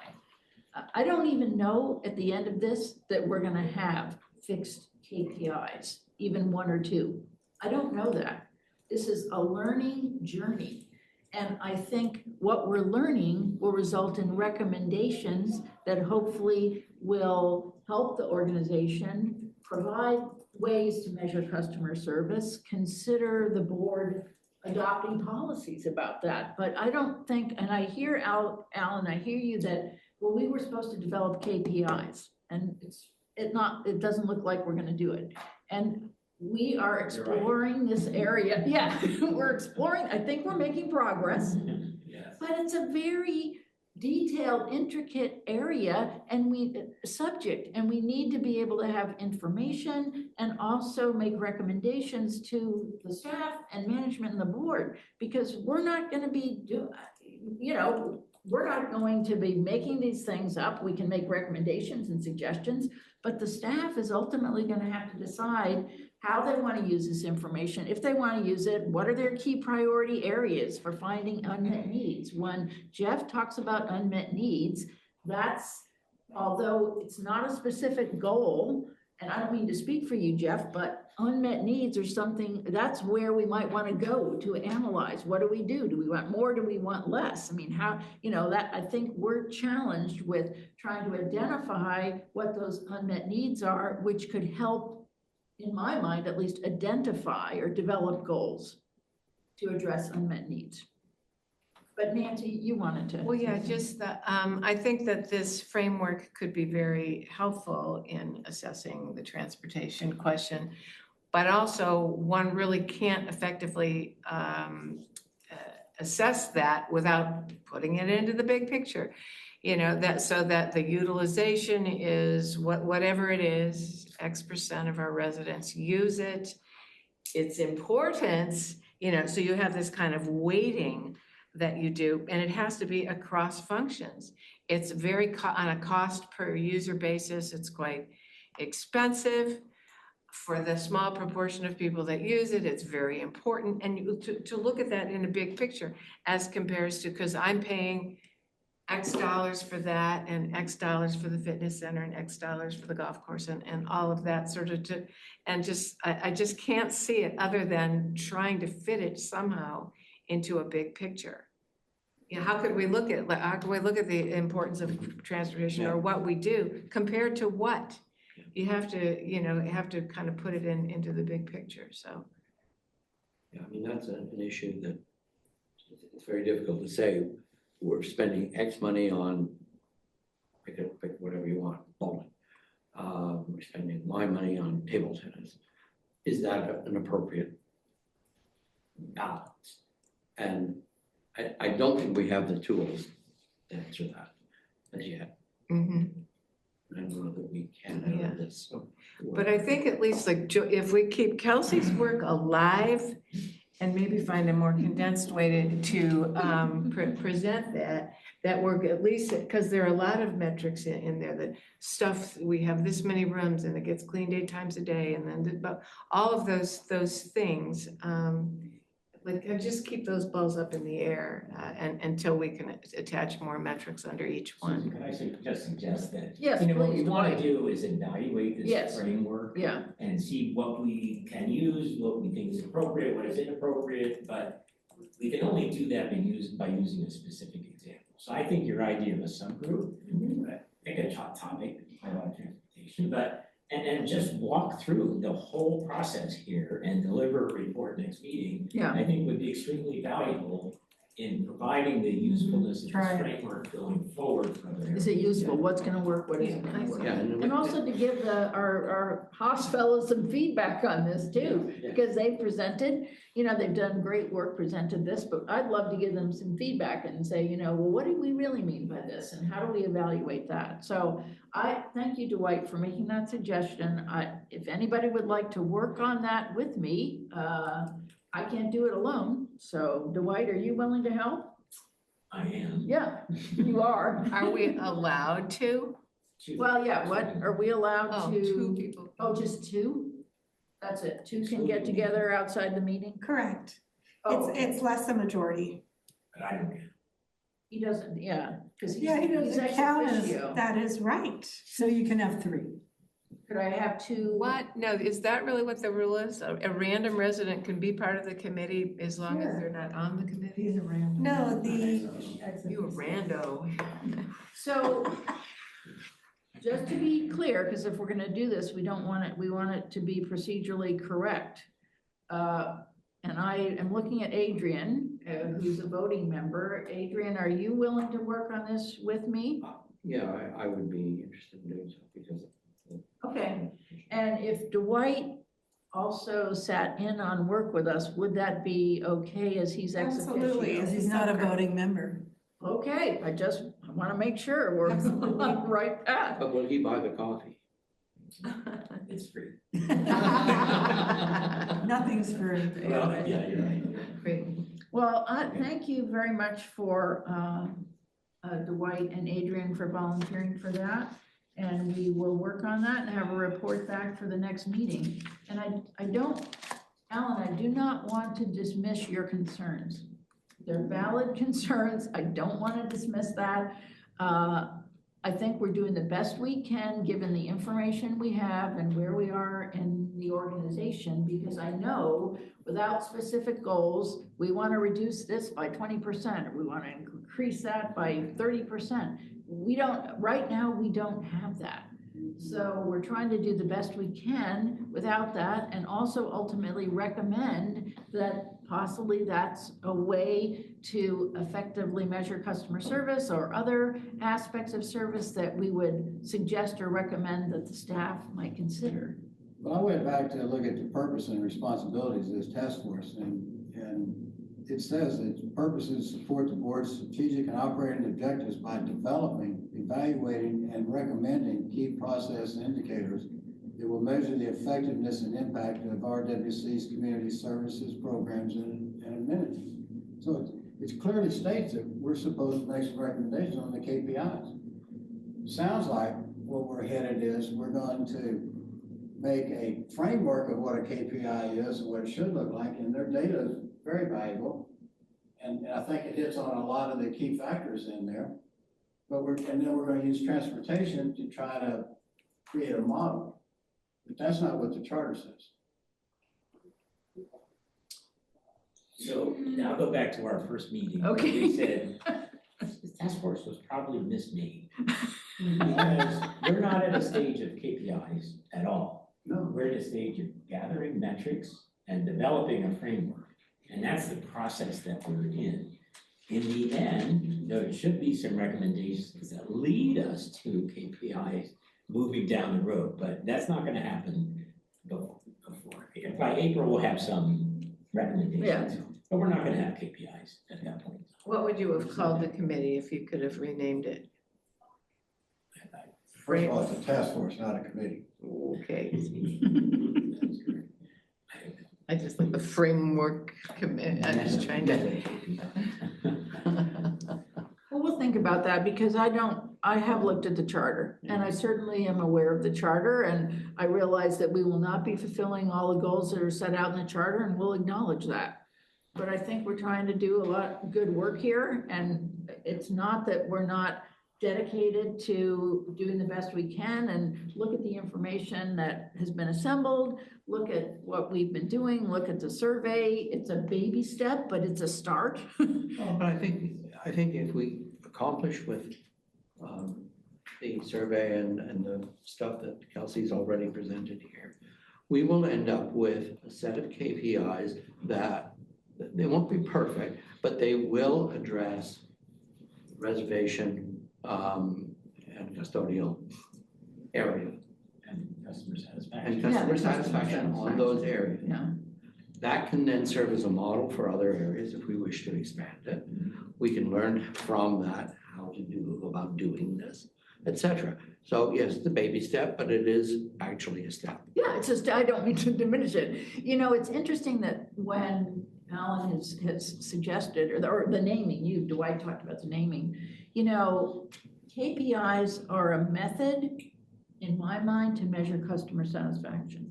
I don't even know at the end of this that we're gonna have fixed KPIs, even one or two. I don't know that. This is a learning journey. And I think what we're learning will result in recommendations that hopefully will help the organization provide ways to measure customer service, consider the board adopting policies about that. But I don't think, and I hear Alan, I hear you that, well, we were supposed to develop KPIs and it doesn't look like we're gonna do it. And we are exploring this area. Yeah, we're exploring, I think we're making progress. Yes. But it's a very detailed, intricate area and subject, and we need to be able to have information and also make recommendations to the staff and management and the board, because we're not gonna be we're not going to be making these things up. We can make recommendations and suggestions, but the staff is ultimately gonna have to decide how they want to use this information. If they want to use it, what are their key priority areas for finding unmet needs? When Jeff talks about unmet needs, that's, although it's not a specific goal, and I don't mean to speak for you, Jeff, but unmet needs are something, that's where we might want to go to analyze. What do we do? Do we want more? Do we want less? I mean, how, that I think we're challenged with trying to identify what those unmet needs are, which could help, in my mind, at least identify or develop goals to address unmet needs. But Nancy, you wanted to. Well, yeah, just I think that this framework could be very helpful in assessing the transportation question, but also one really can't effectively assess that without putting it into the big picture. So that the utilization is whatever it is, X% of our residents use it, its importance, so you have this kind of weighting that you do, and it has to be across functions. It's very on a cost per user basis, it's quite expensive. For the small proportion of people that use it, it's very important. And to look at that in a big picture as compares to, because I'm paying X dollars for that and X dollars for the fitness center and X dollars for the golf course and all of that sort of, I just can't see it other than trying to fit it somehow into a big picture. How could we look at the importance of transportation or what we do compared to what? You have to kind of put it into the big picture, so. Yeah, I mean, that's an issue that it's very difficult to say. We're spending X money on, pick whatever you want, bowling. We're spending Y money on table tennis. Is that an appropriate balance? And I don't think we have the tools to answer that as yet. Mm-hmm. I don't know that we can handle this. But I think at least if we keep Kelsey's work alive and maybe find a more condensed way to present that work, at least, because there are a lot of metrics in there, that stuff, we have this many rooms and it gets cleaned 8 times a day, and then all of those things, just keep those balls up in the air until we can attach more metrics under each one. Can I just suggest that? Yes, What we please, want Dwight. to do is evaluate this Yes. framework. Yeah. And see what we can use, what we think is appropriate, what is inappropriate, but we can only do that by using a specific example. So I think your idea of a subgroup, pick a top topic, highlight transportation, but and just walk through the whole process here and deliver a report next meeting, Yeah. I think would be extremely valuable in providing the usefulness of Try this it. framework going forward for other Is it areas. useful? What's gonna work? What isn't Yeah, gonna work? Yeah, And also to give our Haas fellows some feedback on this too, Yeah, yeah. because they presented, they've done great work, presented this, but I'd love to give them some feedback and say, well, what do we really mean by this? And how do we evaluate that? So I thank you, Dwight, for making that suggestion. If anybody would like to work on that with me, I can't do it alone. So Dwight, are you willing to help? I am. Yeah, you are. Are we allowed to? Well, yeah, what, are we allowed Oh, to? 2 people. Oh, just 2? That's it, 2 can get together outside the meeting? Correct. Oh, It's less than majority. But I don't care. he doesn't, yeah, because he's Yeah, he he's doesn't ex count as officio. That is right. So you can have 3. Could I have 2? What? No, is that really what the rule is? A random resident can be part of the committee as long as Sure. they're not on the committee? He's a random. No, the, You a rando. So, just to be clear, because if we're gonna do this, we want it to be procedurally correct. And I am looking at Adrian, who's a voting member. Adrian, are you willing to work on this with me? Yeah, I would be interested in doing so because Okay, and if Dwight also sat in on work with us, would that be okay as he's ex officio? Absolutely. Because he's not a voting member. Okay, I want to make sure we're on the right path. But will he buy the coffee? It's free. Nothing's free. Well, yeah, you're right. Great. Well, thank you very much for Dwight and Adrian for volunteering for that. And we will work on that and have a report back for the next meeting. And I don't, Alan, I do not want to dismiss your concerns. They're valid concerns. I don't want to dismiss that. I think we're doing the best we can, given the information we have and where we are in the organization, because I know without specific goals, we want to reduce this by 20%, or we want to increase that by 30%. Right now, we don't have that. So we're trying to do the best we can without that, and also ultimately recommend that possibly that's a way to effectively measure customer service or other aspects of service that we would suggest or recommend that the staff might consider. Well, I went back to look at the purpose and responsibilities of this task force, and it says that its purpose is to support the board's strategic and operating objectives by developing, evaluating, and recommending key process indicators that will measure the effectiveness and impact of RWC's community services, programs, and amenities. So it clearly states that we're supposed to make some recommendations on the KPIs. Sounds like what we're headed is we're going to make a framework of what a KPI is and what it should look like, and their data is very valuable. And I think it hits on a lot of the key factors in there. But then we're going to use transportation to try to create a model. But that's not what the charter says. So now I'll go back to our first meeting. where Okay. We said, this task force was probably mismade. Because we're not at a stage of KPIs at all. No. We're at a stage of gathering metrics and developing a framework. And that's the process that we're in. In the end, there should be some recommendations that lead us to KPIs moving down the road, but that's not gonna happen before. By April, we'll have some recommendations, but we're not gonna have KPIs at that point. What would you have called the committee if you could have renamed it? First of all, it's a task force, not a committee. Okay. I just like the framework committee. I'm just trying to. Well, we'll think about that, because I have looked at the charter, and I certainly am aware of the charter, and I realize that we will not be fulfilling all the goals that are set out in the charter, and we'll acknowledge that. But I think we're trying to do a lot of good work here, and it's not that we're not dedicated to doing the best we can, and look at the information that has been assembled, look at what we've been doing, look at the survey. It's a baby step, but it's a start. Oh, but I think if we accomplish with the survey and the stuff that Kelsey's already presented here, we will end up with a set of KPIs that They won't be perfect, but they will address reservation, and custodial area And customer satisfaction. and customer the customer satisfaction on those areas. Yeah. That can then serve as a model for other areas if we wish to expand it. We can learn from that how to do about doing this, et cetera. So yes, it's a baby step, but it is actually a step. Yeah, it's just, I don't mean to diminish it. You know, it's interesting that when Alan has suggested, or the naming, Dwight talked about the naming, you know, KPIs are a method, in my mind, to measure customer satisfaction.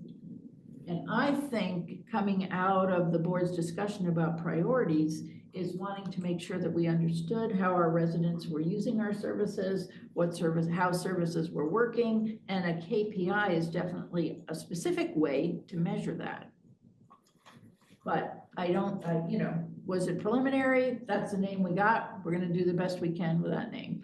And I think coming out of the board's discussion about priorities is wanting to make sure that we understood how our residents were using our services, how services were working, and a KPI is definitely a specific way to measure that. But you know, was it preliminary? That's the name we got. We're gonna do the best we can with that name.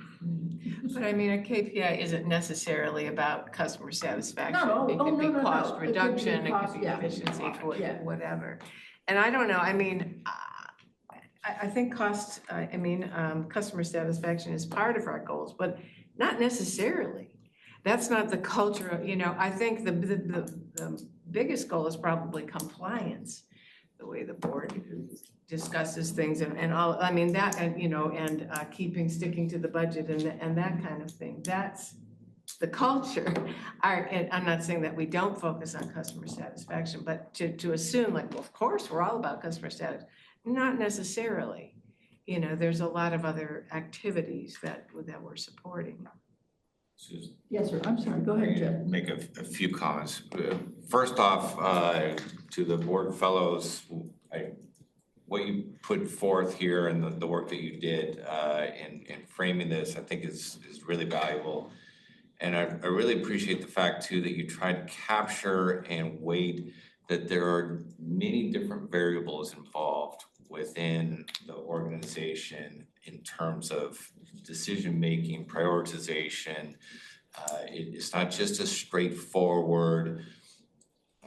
But I mean, a KPI isn't necessarily about customer satisfaction. No, It oh, could be no, no, no. cost It could be reduction, it cost, could be yeah. efficiency, Yeah. whatever. And I don't know, I mean, I think customer satisfaction is part of our goals, but not necessarily. That's not the culture of, you know, I think the biggest goal is probably compliance, the way the board discusses things and all, I mean, that, and, you know, and sticking to the budget and that kind of thing. That's the culture. And I'm not saying that we don't focus on customer satisfaction, but to assume like, well, of course, we're all about customer satisfaction. Not necessarily. You know, there's a lot of other activities that we're supporting. Susan. Yes, sir. I'm sorry. Go ahead, Jeff. Make a few comments. First off, to the board fellows, what you put forth here and the work that you did in framing this, I think is really valuable. And I really appreciate the fact too that you tried to capture and weight that there are many different variables involved within the organization in terms of decision-making, prioritization. It's not just a straightforward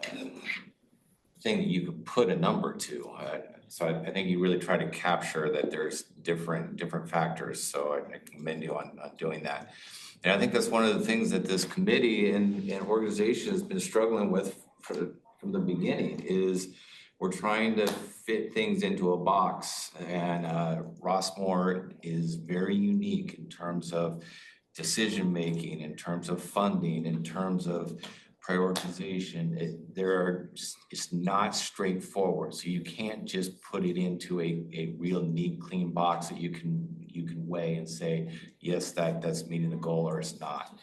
thing that you could put a number to. So I think you really try to capture that there's different factors. So I commend you on doing that. And I think that's one of the things that this committee and organization has been struggling with from the beginning is we're trying to fit things into a box. And Rossmore is very unique in terms of decision-making, in terms of funding, in terms of prioritization. It's not straightforward. So you can't just put it into a real neat, clean box that you can weigh and say, yes, that's meeting the goal or it's not.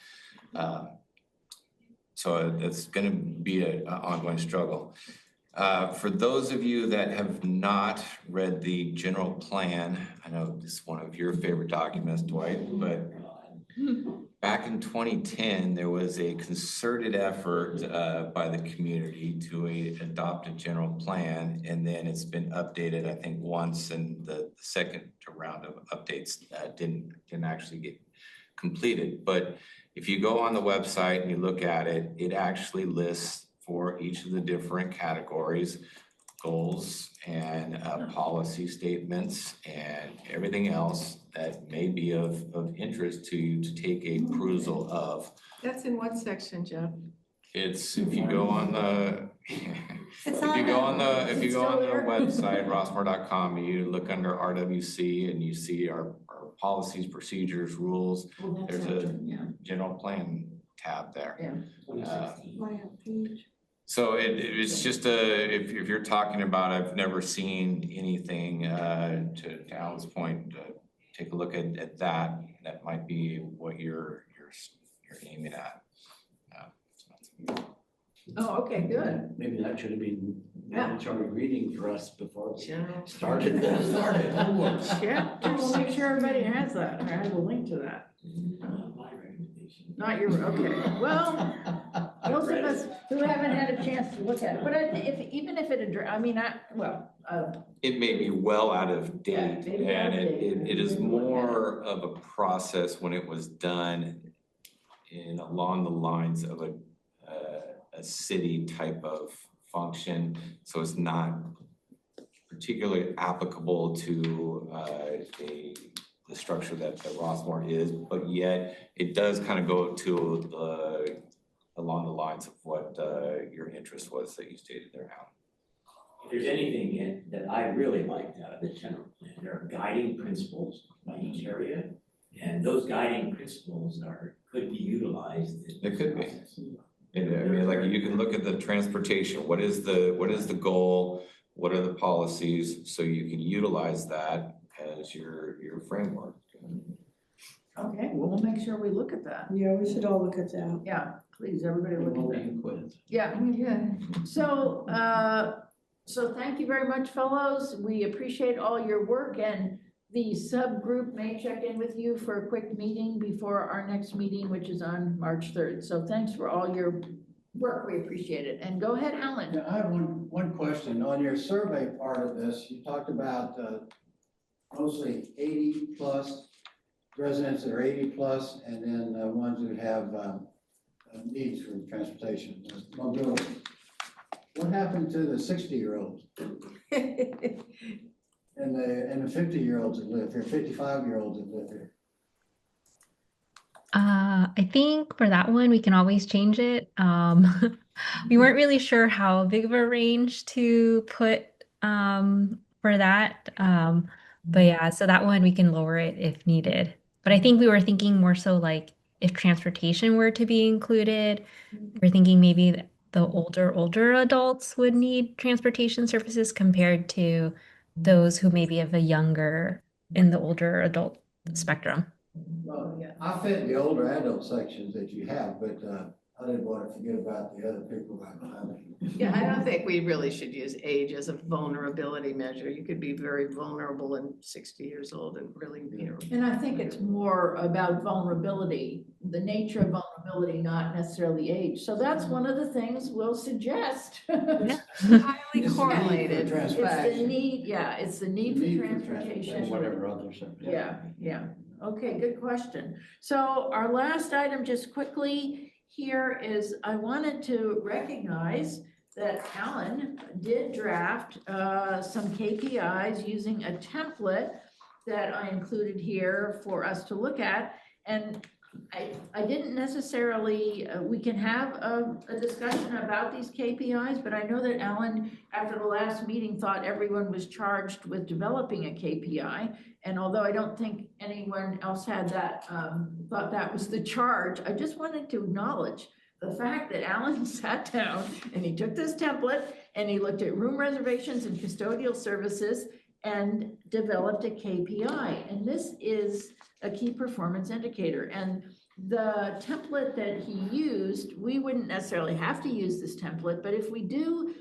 So it's gonna be an ongoing struggle. For those of you that have not read the general plan, I know this is one of your favorite documents, Dwight, but back in 2010, there was a concerted effort by the community to adopt a general plan, and then it's been updated, I think, once, and the second round of updates didn't actually get completed. But if you go on the website and you look at it, it actually lists for each of the different categories, goals and policy statements and everything else that may be of interest to you to take a perusal of. That's in what section, Jeff? It's, if you go on the, if you go on the website, rossmore.com, you look under RWC and you see our policies, procedures, rules. There's a general plan tab there. So it's just if you're talking about, I've never seen anything, to Alan's point, take a look at that. That might be what you're aiming at. Oh, okay, good. Maybe that should have been Yeah. mandatory reading for us before we General. started this. Yeah, we'll make sure everybody has that, or has a link to that. My recommendation. Not your, okay, well, those of us who haven't had a chance to look at it, but I think even if it, It may be well out of date, Yeah, maybe out and of date. it is more of a process when it was done along the lines of a city type of function. So it's not particularly applicable to the structure that Rossmore is, but yet it does kind of go to along the lines of what your interest was that you stated there, Alan. If there's anything that I really liked out of the general plan, there are guiding principles by each area, and those guiding principles could be utilized in It could be. this process. And I mean, like, you can look at the transportation, what is the goal? What are the policies? So you can utilize that as your framework. Okay, well, we'll make sure we look at that. Yeah, we should all look at that. Yeah, please, everybody look at that. Quiz. Yeah, yeah. So thank you very much, fellows. We appreciate all your work, and the subgroup may check in with you for a quick meeting before our next meeting, which is on March 3rd. So thanks for all your work. We appreciate it. And go ahead, Alan. Yeah, I have one question. On your survey part of this, you talked about mostly 80+ residents that are 80+, and then ones who have needs for transportation, mobility. What happened to the 60-year-olds and the 50-year-olds that live here, 55-year-olds that live here? I think for that one, we can always change it. We weren't really sure how big of a range to put for that. But yeah, so that one we can lower it if needed. But I think we were thinking more so like if transportation were to be included, we're thinking maybe the older adults would need transportation services compared to those who maybe have a younger in the older adult spectrum. Well, yeah, I fit the older adult sections that you have, but I didn't want to forget about the other people right behind me. Yeah, I don't think we really should use age as a vulnerability measure. You could be very vulnerable and 60 years old and really be. And I think it's more about vulnerability, the nature of vulnerability, not necessarily age. So that's one of the things we'll suggest. Highly It's correlated. the need for It's the need, yeah, it's the need for The need for transportation. transportation. Whatever others are. Yeah. Okay, good question. So our last item, just quickly here, is I wanted to recognize that Alan did draft some KPIs using a template that I included here for us to look at. And I didn't necessarily, we can have a discussion about these KPIs, but I know that Alan, after the last meeting, thought everyone was charged with developing a KPI. And although I don't think anyone else had that, thought that was the charge, I just wanted to acknowledge the fact that Alan sat down and he took this template and he looked at room reservations and custodial services and developed a KPI. And this is a key performance indicator. And the template that he used, we wouldn't necessarily have to use this template, but if we do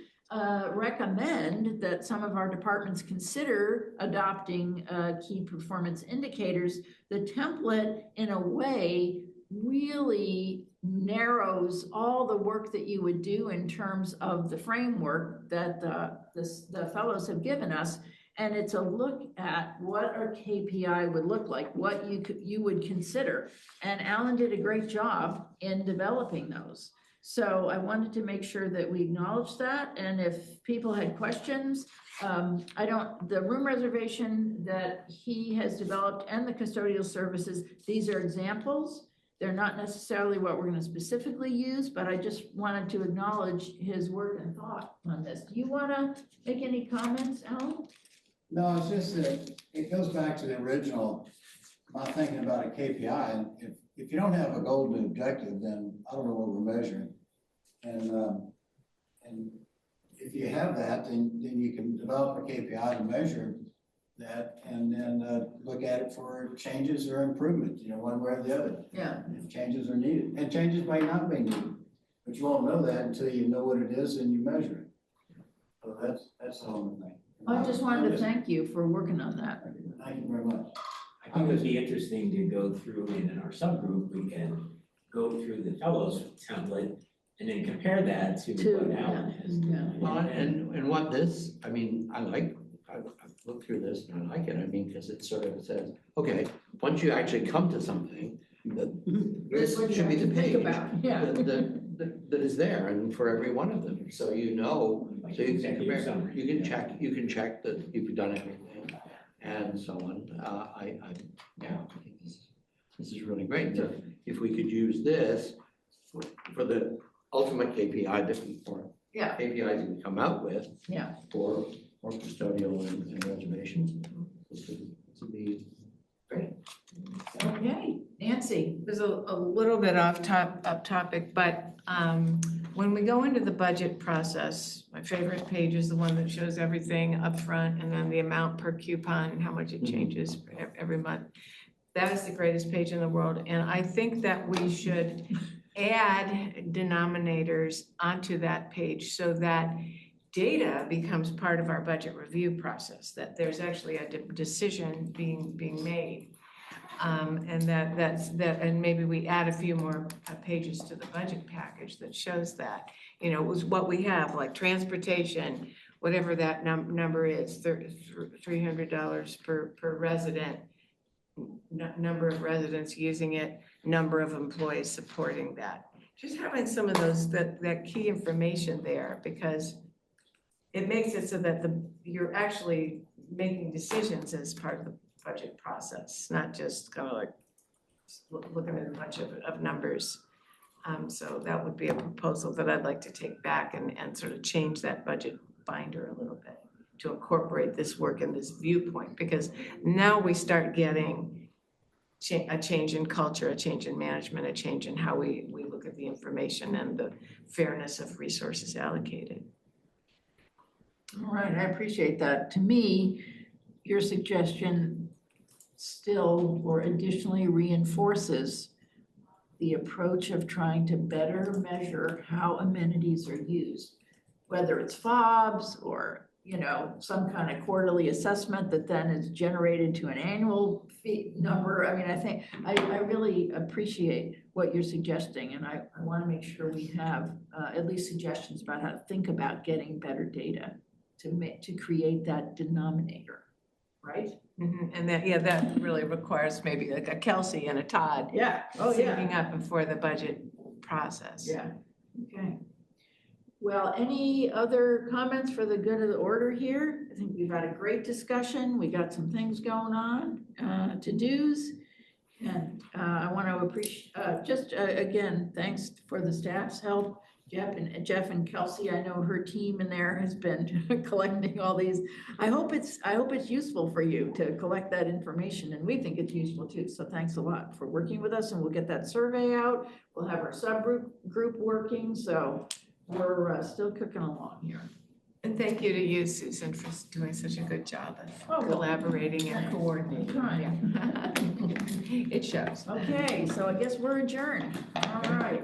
recommend that some of our departments consider adopting key performance indicators, the template in a way really narrows all the work that you would do in terms of the framework that the fellows have given us. And it's a look at what our KPI would look like, what you would consider. And Alan did a great job in developing those. So I wanted to make sure that we acknowledge that. And if people had questions, the room reservation that he has developed and the custodial services, these are examples. They're not necessarily what we're going to specifically use, but I just wanted to acknowledge his work and thought on this. Do you want to make any comments, Alan? No, it's just that it goes back to the original, my thinking about a KPI. And if you don't have a goal and objective, then I don't know what we're measuring. And if you have that, then you can develop a KPI to measure that and then look at it for changes or improvements, one way or the other. Yeah. If changes are needed, and changes may not be needed, but you won't know that until you know what it is and you measure it. So that's the whole thing. I just wanted to thank you for working on that. Thank you very much. I think it would be interesting to go through, and in our subgroup, we can go through the fellows template and then compare that to what Alan has done. Well, and what this, I mean, I've looked through this and I like it, because it sort of says, okay, once you actually come to something, this what you should be have the to think page about, yeah. that is there and for every one of them. So So you can Executive compare, summary. you can check that you've done everything and so on. I think this is really great. If we could use this for the ultimate KPI that we, or Yeah. KPIs that we come out with. Yeah. For custodial and reservations, this would be great. Okay, Nancy. It was a little bit off topic, but when we go into the budget process, my favorite page is the one that shows everything up front and then the amount per coupon and how much it changes every month. That is the greatest page in the world, and I think that we should add denominators onto that page so that data becomes part of our budget review process, that there's actually a decision being made. And and maybe we add a few more pages to the budget package that shows that, you know, it was what we have, like transportation, whatever that number is, $300 per resident, number of residents using it, number of employees supporting that. Just having some of those, that key information there, because it makes it so that you're actually making decisions as part of the budget process, not just kind of like looking at a bunch of numbers. So that would be a proposal that I'd like to take back and sort of change that budget binder a little bit to incorporate this work and this viewpoint, because now we start getting a change in culture, a change in management, a change in how we look at the information and the fairness of resources allocated. All right, I appreciate that. To me, your suggestion still or additionally reinforces the approach of trying to better measure how amenities are used, whether it's FOBs or, you know, some kind of quarterly assessment that then is generated to an annual fee number. I mean, I think, I really appreciate what you're suggesting, and I want to make sure we have at least suggestions about how to think about getting better data to create that denominator, right? Mm-hmm. And that really requires maybe like a Kelsey and a Todd. Yeah, oh yeah. Syncing up before the budget process. Yeah, okay. Well, any other comments for the good of the order here? I think we've had a great discussion. We got some things going on, to-dos. And I want to appreciate, again, thanks for the staff's help. Jeff and Kelsey, I know her team in there has been collecting all these. I hope it's useful for you to collect that information, and we think it's useful too. So thanks a lot for working with us, and we'll get that survey out. We'll have our subgroup working, so we're still cooking along here. And thank you to you, Susan, for doing such a good job of collaborating and coordinating. Trying. It shows. Okay, so I guess we're adjourned. All right.